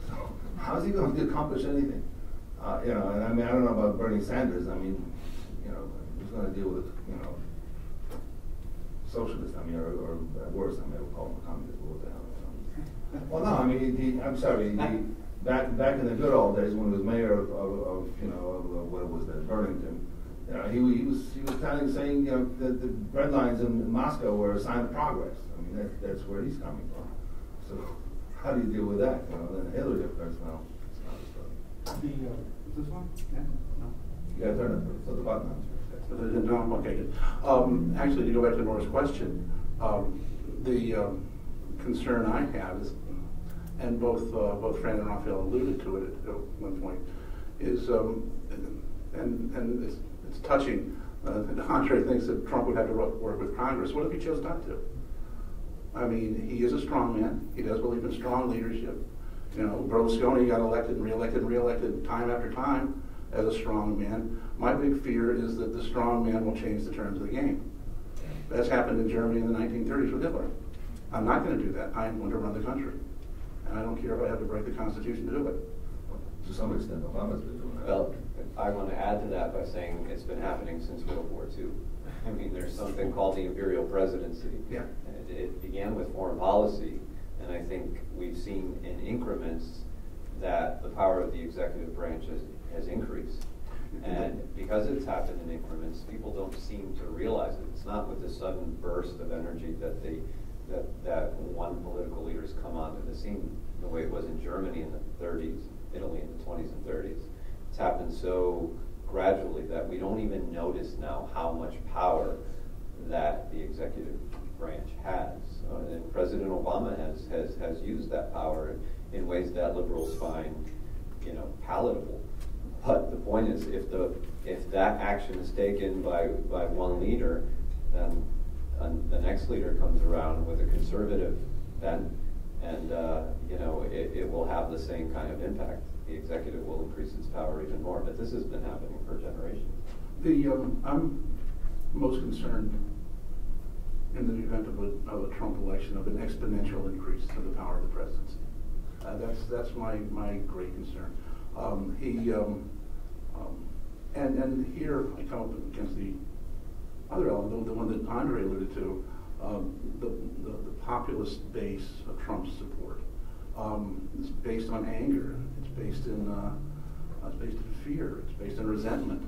So how's he going to accomplish anything? And I mean, I don't know about Bernie Sanders. I mean, who's going to deal with, socialists? I mean, or worse, I mean, we'll call him a communist. What the hell? Well, no, I mean, I'm sorry. Back in the good old days when he was mayor of what was that, Burlington, he was saying that the red lines in Moscow were a sign of progress. I mean, that's where he's coming from. So how do you deal with that? Then Hillary, of course, well, it's not a story. This one? Yeah? No. You got to turn it to the button. No, okay, good. Actually, to go back to Nora's question, the concern I have is, and both Fran and Rafaele alluded to it at one point, is, and it's touching. Andre thinks that Trump would have to work with Congress. What if he chose not to? I mean, he is a strong man. He does believe in strong leadership. Blaszcynski got elected and reelected time after time as a strong man. My big fear is that the strong man will change the terms of the game. That's happened in Germany in the 1930s with Hitler. I'm not going to do that. I'm going to run the country. And I don't care if I have to break the Constitution to do it. To some extent, Obama's been doing that. Well, I want to add to that by saying it's been happening since World War II. I mean, there's something called the imperial presidency. Yeah. It began with foreign policy, and I think we've seen in increments that the power of the executive branch has increased. And because it's happened in increments, people don't seem to realize it. It's not with the sudden burst of energy that one political leader's come onto the scene, the way it was in Germany in the 30s, Italy in the 20s and 30s. It's happened so gradually that we don't even notice now how much power that the executive branch has. And President Obama has used that power in ways that liberals find, palatable. But the point is, if that action is taken by one leader, then the next leader comes around with a conservative bent, and it will have the same kind of impact. The executive will increase its power even more. But this has been happening for generations. I'm most concerned in the event of a Trump election of an exponential increase in the power of the presidency. That's my great concern. And here I come up against the other element, the one that Andre alluded to, the populist base of Trump's support. It's based on anger. It's based in fear. It's based on resentment.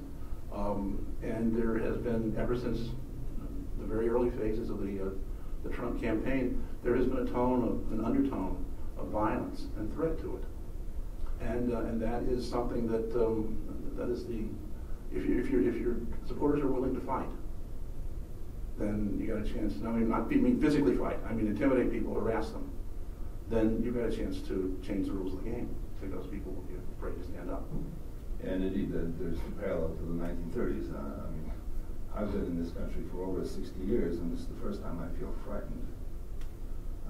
And there has been, ever since the very early phases of the Trump campaign, there has been an undertone of violence and threat to it. And that is something that is if your supporters are willing to fight, then you got a chance. I mean, not physically fight. I mean, intimidate people, harass them. Then you got a chance to change the rules of the game. Because those people will be afraid to stand up. And indeed, there's a parallel to the 1930s. I mean, I've been in this country for over 60 years, and this is the first time I feel frightened.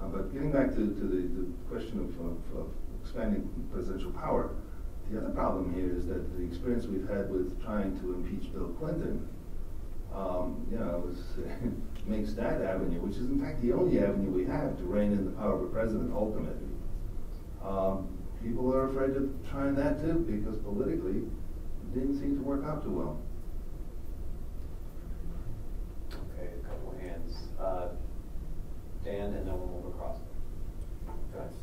But getting back to the question of expanding presidential power, the other problem here is that the experience we've had with trying to impeach Bill Clinton, makes that avenue, which is in fact the only avenue we have to rein in the power of a president ultimately. People are afraid of trying that too, because politically it didn't seem to work out too well. Okay, a couple of hands. Dan, and then we'll move across. Yes.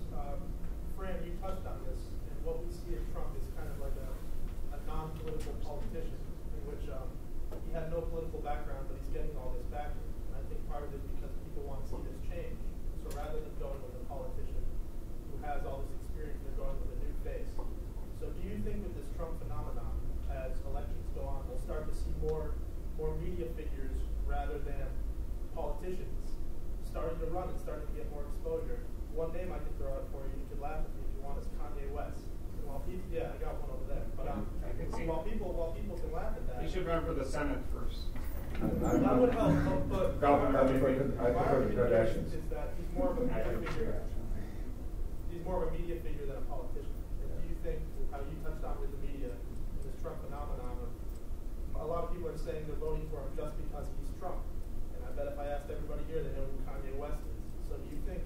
Fran, you touched on this, and what we see of Trump is kind of like a non-political politician, in which he had no political background, but he's getting all this backing. And I think part of it is because people want to see this change. So rather than going with a politician who has all this experience, they're going with a new face. So do you think with this Trump phenomenon, as elections go on, we'll start to see more media figures rather than politicians starting to run and starting to get more exposure? One name I can throw out for you, you can laugh at me if you want, is Kanye West. And while people, I got one over there. But I can see. while people can laugh at that, You should run for the Senate first. that would help. But I prefer the Kardashians. is that he's more of a media figure. He's more of a media figure than a politician. And do you think, how you touched on with the media, this Trump phenomenon, a lot of people are saying they're voting for him just because he's Trump. And I bet if I asked everybody here, they know who Kanye West is. So do you think,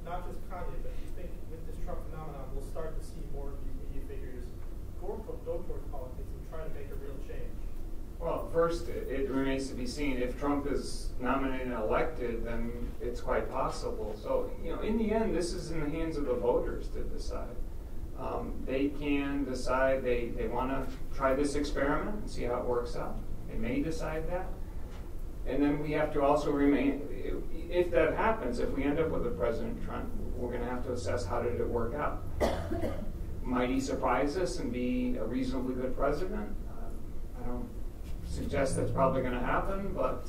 not just Kanye, but do you think with this Trump phenomenon, we'll start to see more of these media figures go towards politics and try to make a real change? Well, first, it remains to be seen. If Trump is nominated and elected, then it's quite possible. So, in the end, this is in the hands of the voters to decide. They can decide they want to try this experiment and see how it works out. They may decide that. And then we have to also remain, if that happens, if we end up with a President Trump, we're going to have to assess how did it work out. Might he surprise us and be a reasonably good president? I don't suggest that's probably going to happen, but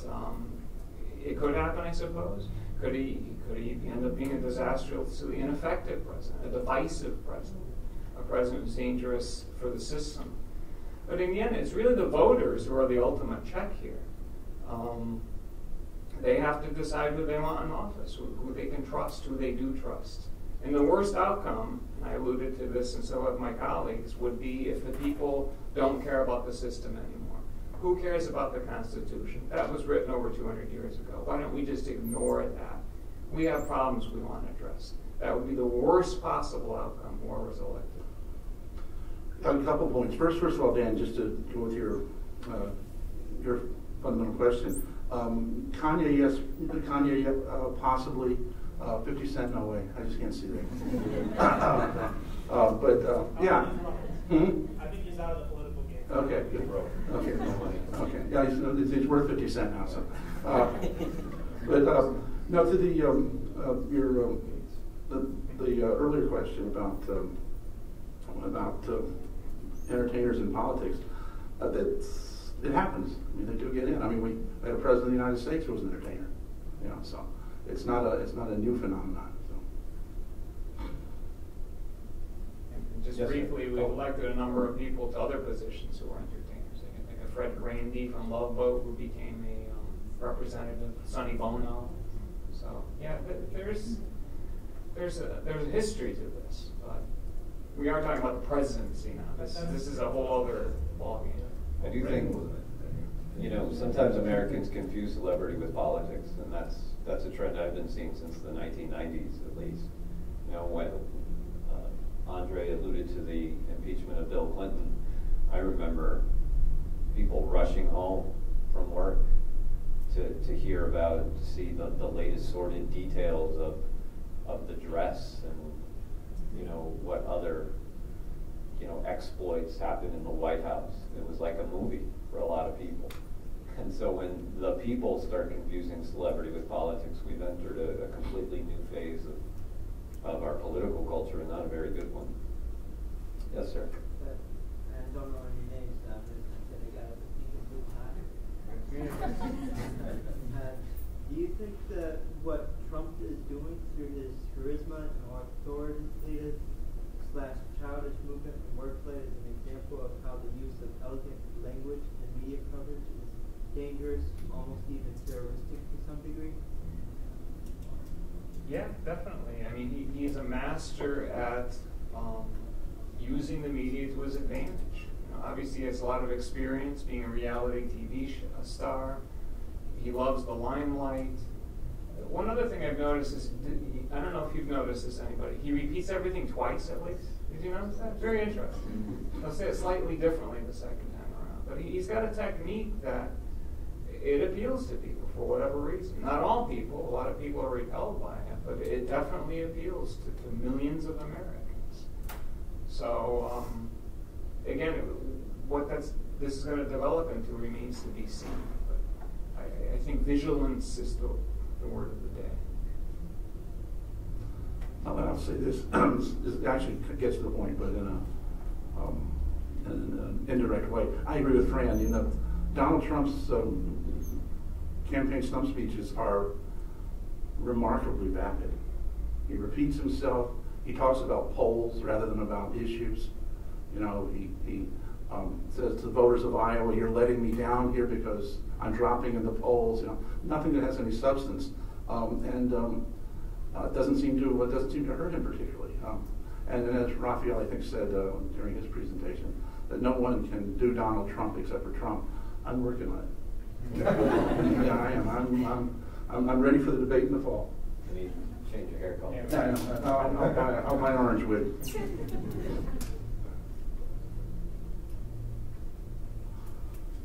it could happen, I suppose. Could he end up being a disastrously ineffective president, a divisive president, a president who's dangerous for the system? But in the end, it's really the voters who are the ultimate check here. They have to decide who they want in office, who they can trust, who they do trust. And the worst outcome, and I alluded to this and so have my colleagues, would be if the people don't care about the system anymore. Who cares about the Constitution? That was written over 200 years ago. Why don't we just ignore that? We have problems we want to address. That would be the worst possible outcome, whoever's elected. A couple points. First of all, Dan, just to go with your fundamental question. Kanye, yes. Kanye, possibly. 50 Cent, no way. I just can't see that. Yeah. I think he's out of the political game. Okay, good. 50 Cent now. So, but no, to the earlier question about entertainers in politics, it happens. I mean, they do get in. I mean, we had a president of the United States who was an entertainer. You know, so it's not a new phenomenon. So. And just Yes, briefly, sir. we've elected a number of people to other positions who are entertainers. I can think of Fred Grandy from Love Boat, who became a representative, Sonny Bono. So yeah, there's a history to this, but we are talking about the presidency now. This is a whole other ballgame. I do think, you know, sometimes Americans confuse celebrity with politics, and that's a trend I've been seeing since the 1990s, at least. You know, when Andre alluded to the impeachment of Bill Clinton, I remember people rushing home from work to hear about, to see the latest sordid details of the dress and, you know, what other, you know, exploits happened in the White House. It was like a movie for a lot of people. And so when the people start confusing celebrity with politics, we've entered a completely new phase of our political culture, and not a very good one. Yes, sir. I don't know any names, so I'm just going to say the guy with the pink and blue tie. Do you think that what Trump is doing through his charisma and authoritative / childish movement in workplace is an example of how the use of elegant language in media coverage is dangerous, almost even terroristic to some degree? Yeah, definitely. I mean, he's a master at using the media to his advantage. You know, obviously, he has a lot of experience being a reality TV star. He loves the limelight. One other thing I've noticed is, I don't know if you've noticed this, anybody, he repeats everything twice at least. Did you notice that? Very interesting. He'll say it slightly differently the second time around. But he's got a technique that it appeals to people for whatever reason. Not all people. A lot of people are repelled by it, but it definitely appeals to millions of Americans. So, again, this is going to develop into remains to be seen. But I think vigilance is the word of the day. I'll say this. This actually gets to the point, but in an indirect way. I agree with Fran. You know, Donald Trump's campaign stump speeches are remarkably vapid. He repeats himself. He talks about polls rather than about issues. You know, he says to the voters of Iowa, "You're letting me down here because I'm dropping in the polls." You know, nothing that has any substance, and doesn't seem to hurt him particularly. And as Rafaele, I think, said during his presentation, that no one can do Donald Trump except for Trump. I'm working on it. Yeah, I am. I'm ready for the debate in the fall. You need to change your hair color. I'll buy an orange wig.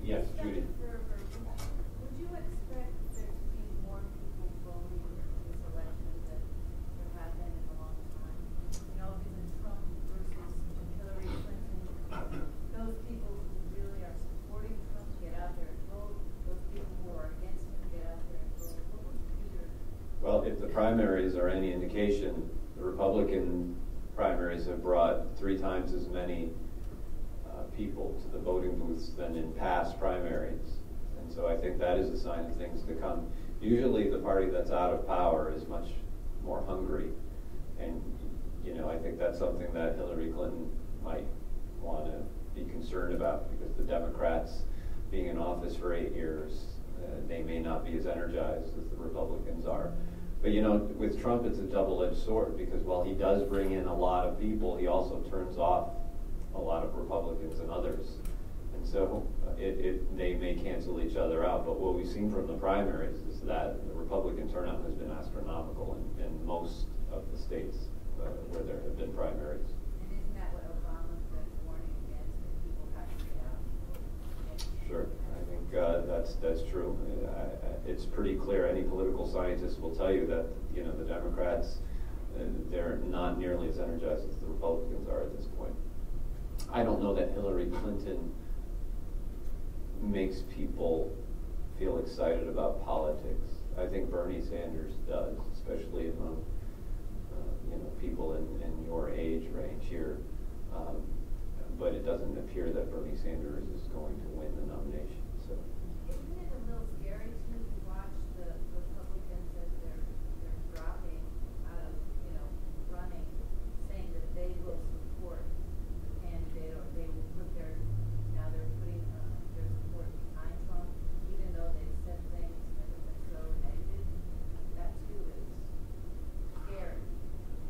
Yes, Judy. Would you expect there to be more people voting in this election than there have been in a long time? You know, given Trump versus Hillary Clinton, those people who really are supporting Trump get out there and vote. Those people who are against him get out there and vote. What would be your... Well, if the primaries are any indication, the Republican primaries have brought 3 times as many people to the voting booths than in past primaries. And so I think that is a sign of things to come. Usually the party that's out of power is much more hungry. And, you know, I think that's something that Hillary Clinton might want to be concerned about, because the Democrats being in office for 8 years, they may not be as energized as the Republicans are. But, you know, with Trump, it's a double-edged sword, because while he does bring in a lot of people, he also turns off a lot of Republicans and others. And so they may cancel each other out. But what we've seen from the primaries is that the Republican turnout has been astronomical in most of the states where there have been primaries. And isn't that what Obama was warning against, that people have to get out? Sure, I think that's true. It's pretty clear. Any political scientist will tell you that, you know, the Democrats, they're not nearly as energized as the Republicans are at this point. I don't know that Hillary Clinton makes people feel excited about politics. I think Bernie Sanders does, especially among people in your age range here. But it doesn't appear that Bernie Sanders is going to win the nomination. So. Isn't it a little scary to watch the Republicans as they're dropping out of running, saying that they will support the candidate or they will put they're putting their support behind Trump, even though they've said things that have been so negative? That too is scary.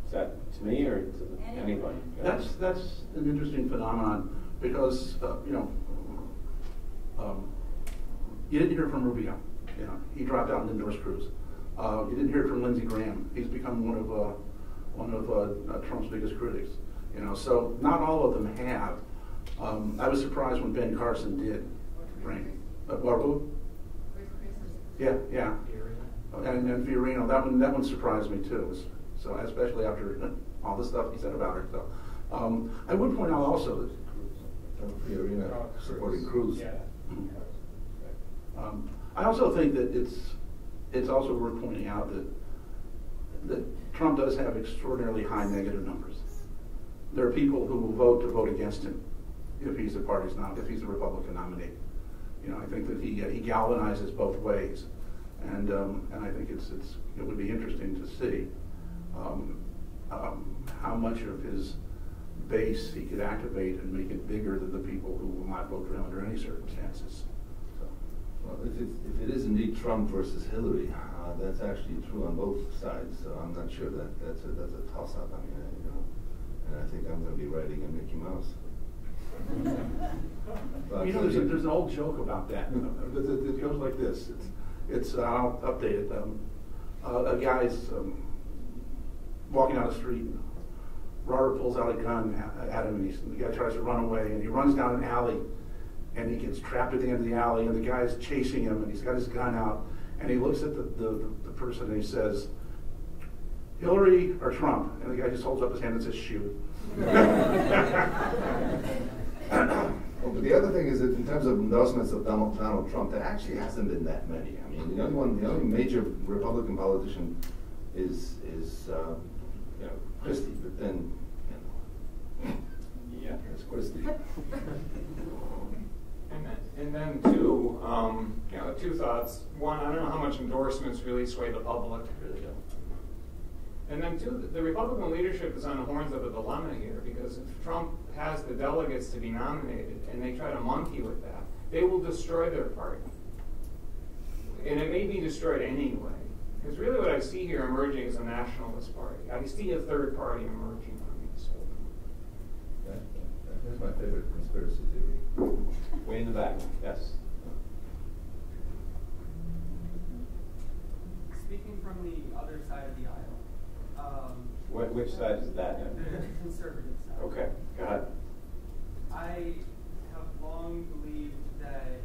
Is that to me or to anybody? That's an interesting phenomenon because you didn't hear from Rubio. He dropped out and endorsed Cruz. You didn't hear from Lindsey Graham. He's become one of Trump's biggest critics. So not all of them have. I was surprised when Ben Carson did. Right. Yeah. And Fiorino. That one surprised me too. So especially after all the stuff he said about her. So I would point out also that Fiorino supporting Cruz. Yeah. I also think that it's also worth pointing out that Trump does have extraordinarily high negative numbers. There are people who will vote against him if he's the Republican nominee. I think that he galvanizes both ways, and I think it would be interesting to see how much of his base he could activate and make it bigger than the people who will not vote for him under any circumstances. Well, if it is indeed Trump versus Hillary, that's actually true on both sides. So I'm not sure that's a toss-up. I mean, and I think I'm going to be writing a Mickey Mouse. There's an old joke about that. It goes like this. I'll update it. A guy's walking down the street. Robert pulls out a gun at him, and the guy tries to run away, and he runs down an alley, and he gets trapped at the end of the alley, and the guy's chasing him, and he's got his gun out, and he looks at the person, and he says, "Hillary or Trump?" And the guy just holds up his hand and says, "Shoot." Well, but the other thing is that in terms of endorsements of Donald Trump, there actually hasn't been that many. I mean, the only major Republican politician is Christie, but then yeah, it's Christie. And then two thoughts. One, I don't know how much endorsements really sway the public. Really don't. And then two, the Republican leadership is on the horns of a dilemma here, because if Trump has the delegates to be nominated and they try to monkey with that, they will destroy their party. And it may be destroyed anyway. Because really what I see here emerging is a nationalist party. I see a third party emerging on this. That's my favorite conspiracy theory. Way in the back, yes. Speaking from the other side of the aisle. Which side is that? The conservative side. Okay, go ahead. I have long believed that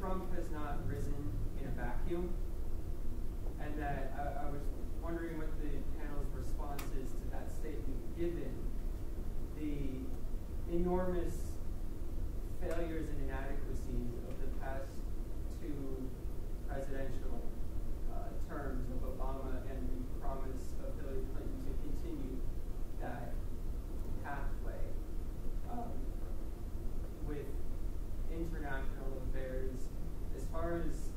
Trump has not risen in a vacuum, and that I was wondering what the panel's response is to that statement, given the enormous failures and inadequacies of the past two presidential terms of Obama and the promise of Hillary Clinton to continue that pathway with international affairs. As far as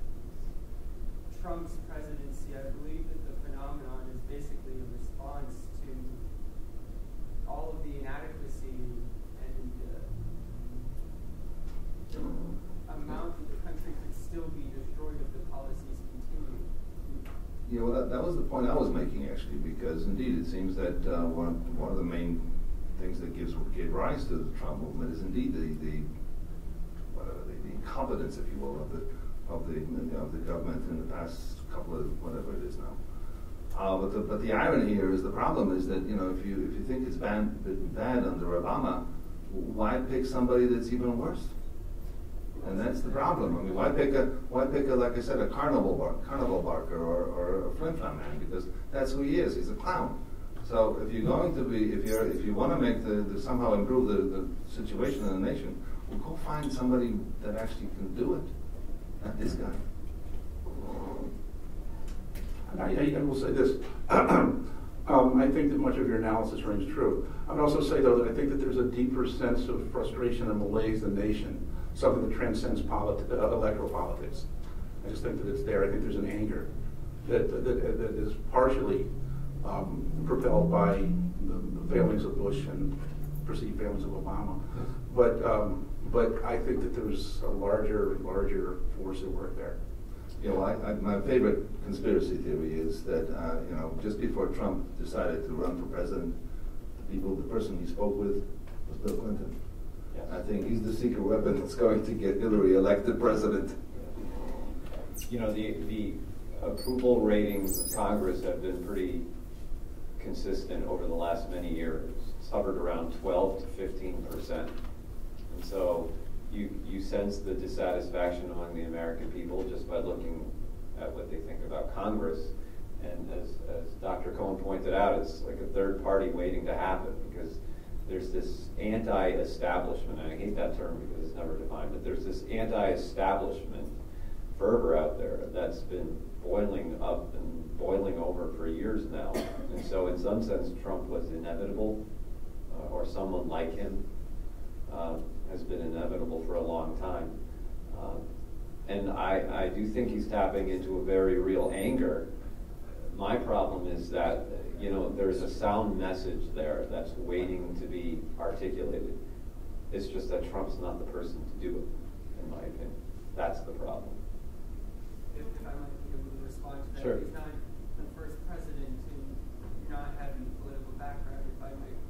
Trump's presidency, I believe that the phenomenon is basically a response to all of the inadequacy and amount that the country could still be destroyed if the policies continue. Yeah, well, that was the point I was making, actually, because indeed it seems that one of the main things that gave rise to the Trump movement is indeed the incompetence, if you will, of the government in the past couple of whatever it is now. But the irony here is the problem is that if you think it's been bad under Obama, why pick somebody that's even worse? And that's the problem. I mean, why pick a like I said, a carnival barker or a flim-flam man, because that's who he is. He's a clown. So if you're going to be, if you want to make somehow improve the situation in the nation, well, go find somebody that actually can do it. not this guy. I will say this. I think that much of your analysis rings true. I would also say, though, that I think that there's a deeper sense of frustration and malaise in the nation, something that transcends electoral politics. I just think that it's there. I think there's an anger that is partially propelled by the failings of Bush and perceived failings of Obama. But I think that there's a larger force at work there. You know, my favorite conspiracy theory is that just before Trump decided to run for president, the person he spoke with was Bill Clinton. Yes. I think he's the secret weapon that's going to get Hillary elected president. You know, the approval ratings of Congress have been pretty consistent over the last many years. It's hovered around 12 to 15%. And so you sense the dissatisfaction among the American people just by looking at what they think about Congress. And as Dr. Coan pointed out, it's like a third party waiting to happen, because there's this anti-establishment, and I hate that term because it's never defined, but there's this anti-establishment fervor out there that's been boiling up and boiling over for years now. And so in some sense, Trump was inevitable, or someone like him has been inevitable for a long time. And I do think he's tapping into a very real anger. My problem is that, there's a sound message there that's waiting to be articulated. It's just that Trump's not the person to do it, in my opinion. That's the problem. If I might be able to respond to that, Sure. he's not the first president to not have a political background. If I might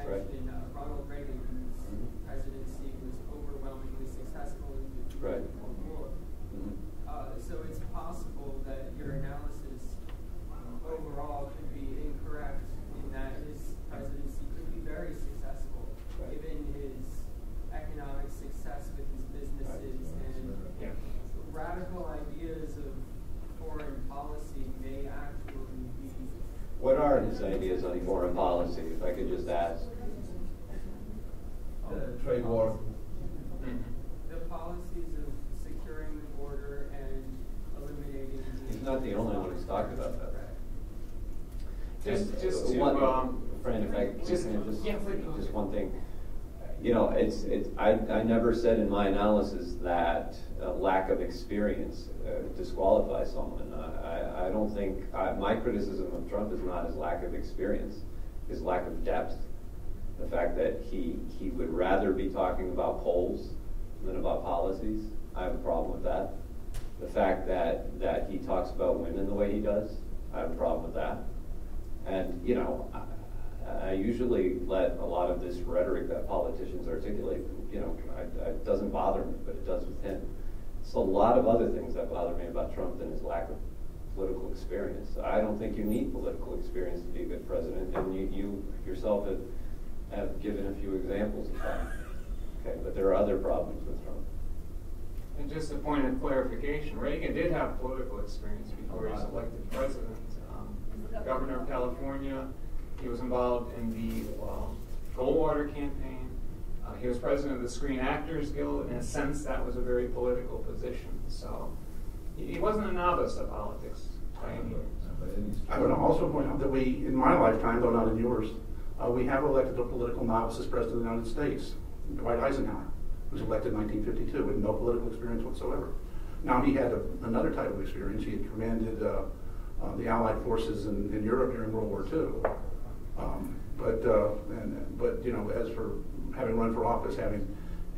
mention Ronald Reagan, whose presidency was overwhelmingly successful in the Cold War. So it's possible that your analysis overall could be incorrect in that his presidency could be very successful, given his economic success with his businesses and radical ideas of foreign policy may actually be. What are his ideas on foreign policy, if I could just ask? Trade war. The policies of securing the border and eliminating. He's not the only one who's talked about that. Just to Fran, if I could just one thing. I never said in my analysis that lack of experience disqualifies someone. I don't think my criticism of Trump is not his lack of experience, his lack of depth. The fact that he would rather be talking about polls than about policies, I have a problem with that. The fact that he talks about women the way he does, I have a problem with that. And, I usually let a lot of this rhetoric that politicians articulate, it doesn't bother me, but it does with him. It's a lot of other things that bother me about Trump than his lack of political experience. I don't think you need political experience to be a good president, and you yourself have given a few examples of that. Okay, but there are other problems with Trump. And just a point of clarification, Reagan did have political experience before he was elected president. Governor of California, he was involved in the Goldwater campaign. He was president of the Screen Actors Guild. In a sense, that was a very political position. So he wasn't a novice to politics by any means. I would also point out that we, in my lifetime, though not in yours, we have elected a political novice as President of the United States, Dwight Eisenhower, who was elected in 1952 with no political experience whatsoever. Now, he had another type of experience. He had commanded the Allied forces in Europe during World War II. But as for having run for office, having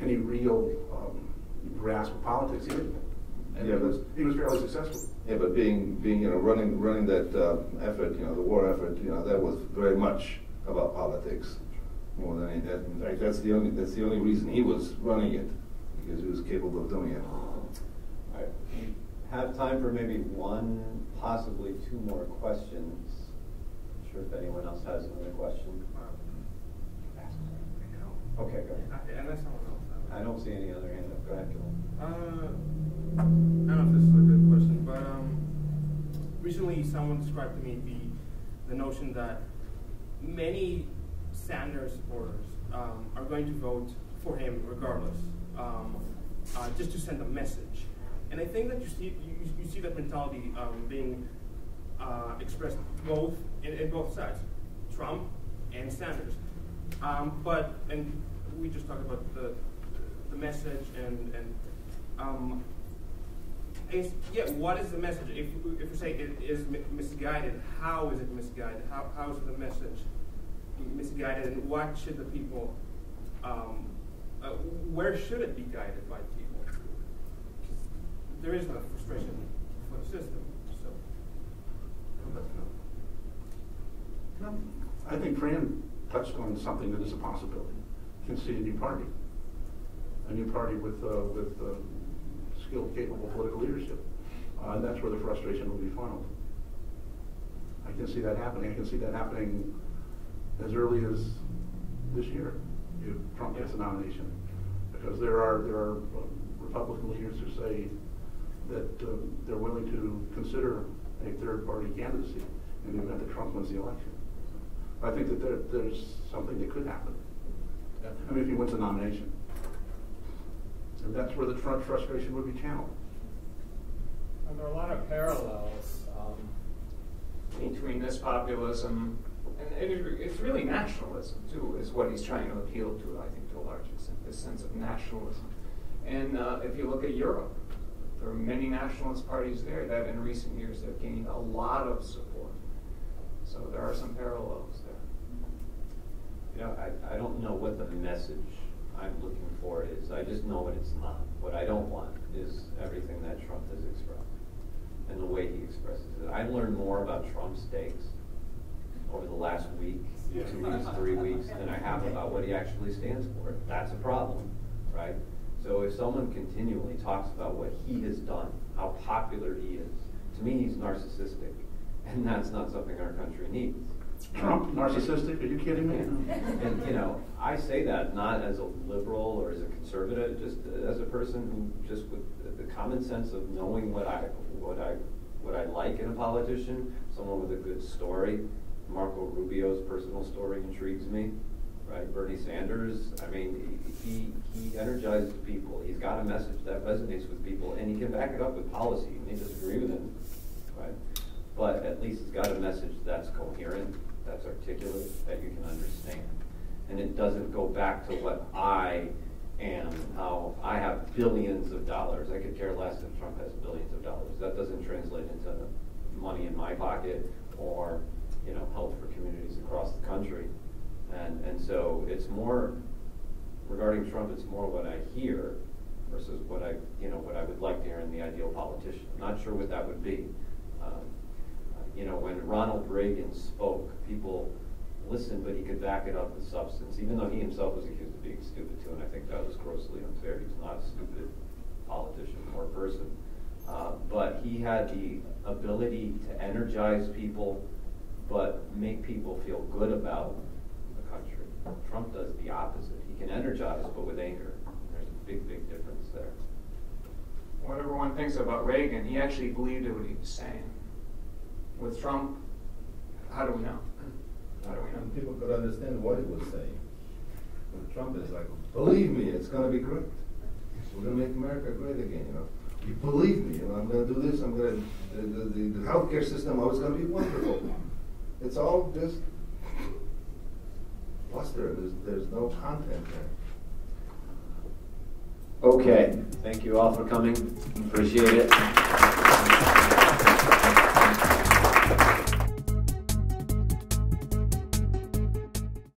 any real grasp of politics, he didn't. And he was fairly successful. Yeah, but being running that effort, the war effort, that was very much about politics more than anything. In fact, that's the only reason he was running it, because he was capable of doing it. All right. We have time for maybe one, possibly two more questions. Not sure if anyone else has another question. Okay, go ahead. Unless someone else. I don't see any other hand up. Go ahead, Joel. I don't know if this is a good question, but recently someone described to me the notion that many Sanders supporters are going to vote for him regardless, just to send a message. And I think that you see that mentality being expressed both in both sides, Trump and Sanders. And we just talked about the message what is the message? If we say it is misguided, how is it misguided? How is the message misguided, and what should the people? Where should it be guided by people? There is no frustration for the system. So, I think Fran touched on something that is a possibility. You can see a new party with skilled, capable political leadership. And that's where the frustration will be funneled. I can see that happening. I can see that happening as early as this year, if Trump gets a nomination. Because there are Republican leaders who say that they're willing to consider a third-party candidacy in the event that Trump wins the election. I think that there's something that could happen. I mean, if he wins the nomination. And that's where the frustration would be channeled. And there are a lot of parallels between this populism and it's really nationalism too, is what he's trying to appeal to, I think, to a large extent, this sense of nationalism. And if you look at Europe, there are many nationalist parties there that in recent years have gained a lot of support. So there are some parallels there. You know, I don't know what the message I'm looking for is. I just know what it's not. What I don't want is everything that Trump has expressed and the way he expresses it. I learned more about Trump's takes over the last week, 2 weeks, 3 weeks than I have about what he actually stands for. That's a problem, right? So if someone continually talks about what he has done, how popular he is, to me he's narcissistic, and that's not something our country needs. Trump, narcissistic? Are you kidding me? And you know, I say that not as a liberal or as a conservative, just as a person who just with the common sense of knowing what I like in a politician, someone with a good story. Marco Rubio's personal story intrigues me, right? Bernie Sanders, I mean, he energizes people. He's got a message that resonates with people, and he can back it up with policy. You may disagree with him, right? But at least he's got a message that's coherent, that's articulate, that you can understand. And it doesn't go back to what I am, how I have billions of dollars. I could care less if Trump has billions of dollars. That doesn't translate into money in my pocket or, you know, help for communities across the country. And so it's more, regarding Trump, it's more what I hear versus what I would like to hear in the ideal politician. I'm not sure what that would be. You know, when Ronald Reagan spoke, people listened, but he could back it up with substance, even though he himself was accused of being stupid too, and I think that was grossly unfair. He was not a stupid politician or person. But he had the ability to energize people, but make people feel good about the country. Trump does the opposite. He can energize, but with anger. There's a big, big difference there. What everyone thinks about Reagan, he actually believed in what he was saying. With Trump, how do we know? How do we know? And people could understand what he was saying. With Trump is like, believe me, it's going to be great. We're going to make America great again, you know. You believe me, you know, I'm going to do this, I'm going to, the healthcare system, oh, it's going to be wonderful. It's all just bluster. There's no content there. Okay, thank you all for coming. Appreciate it.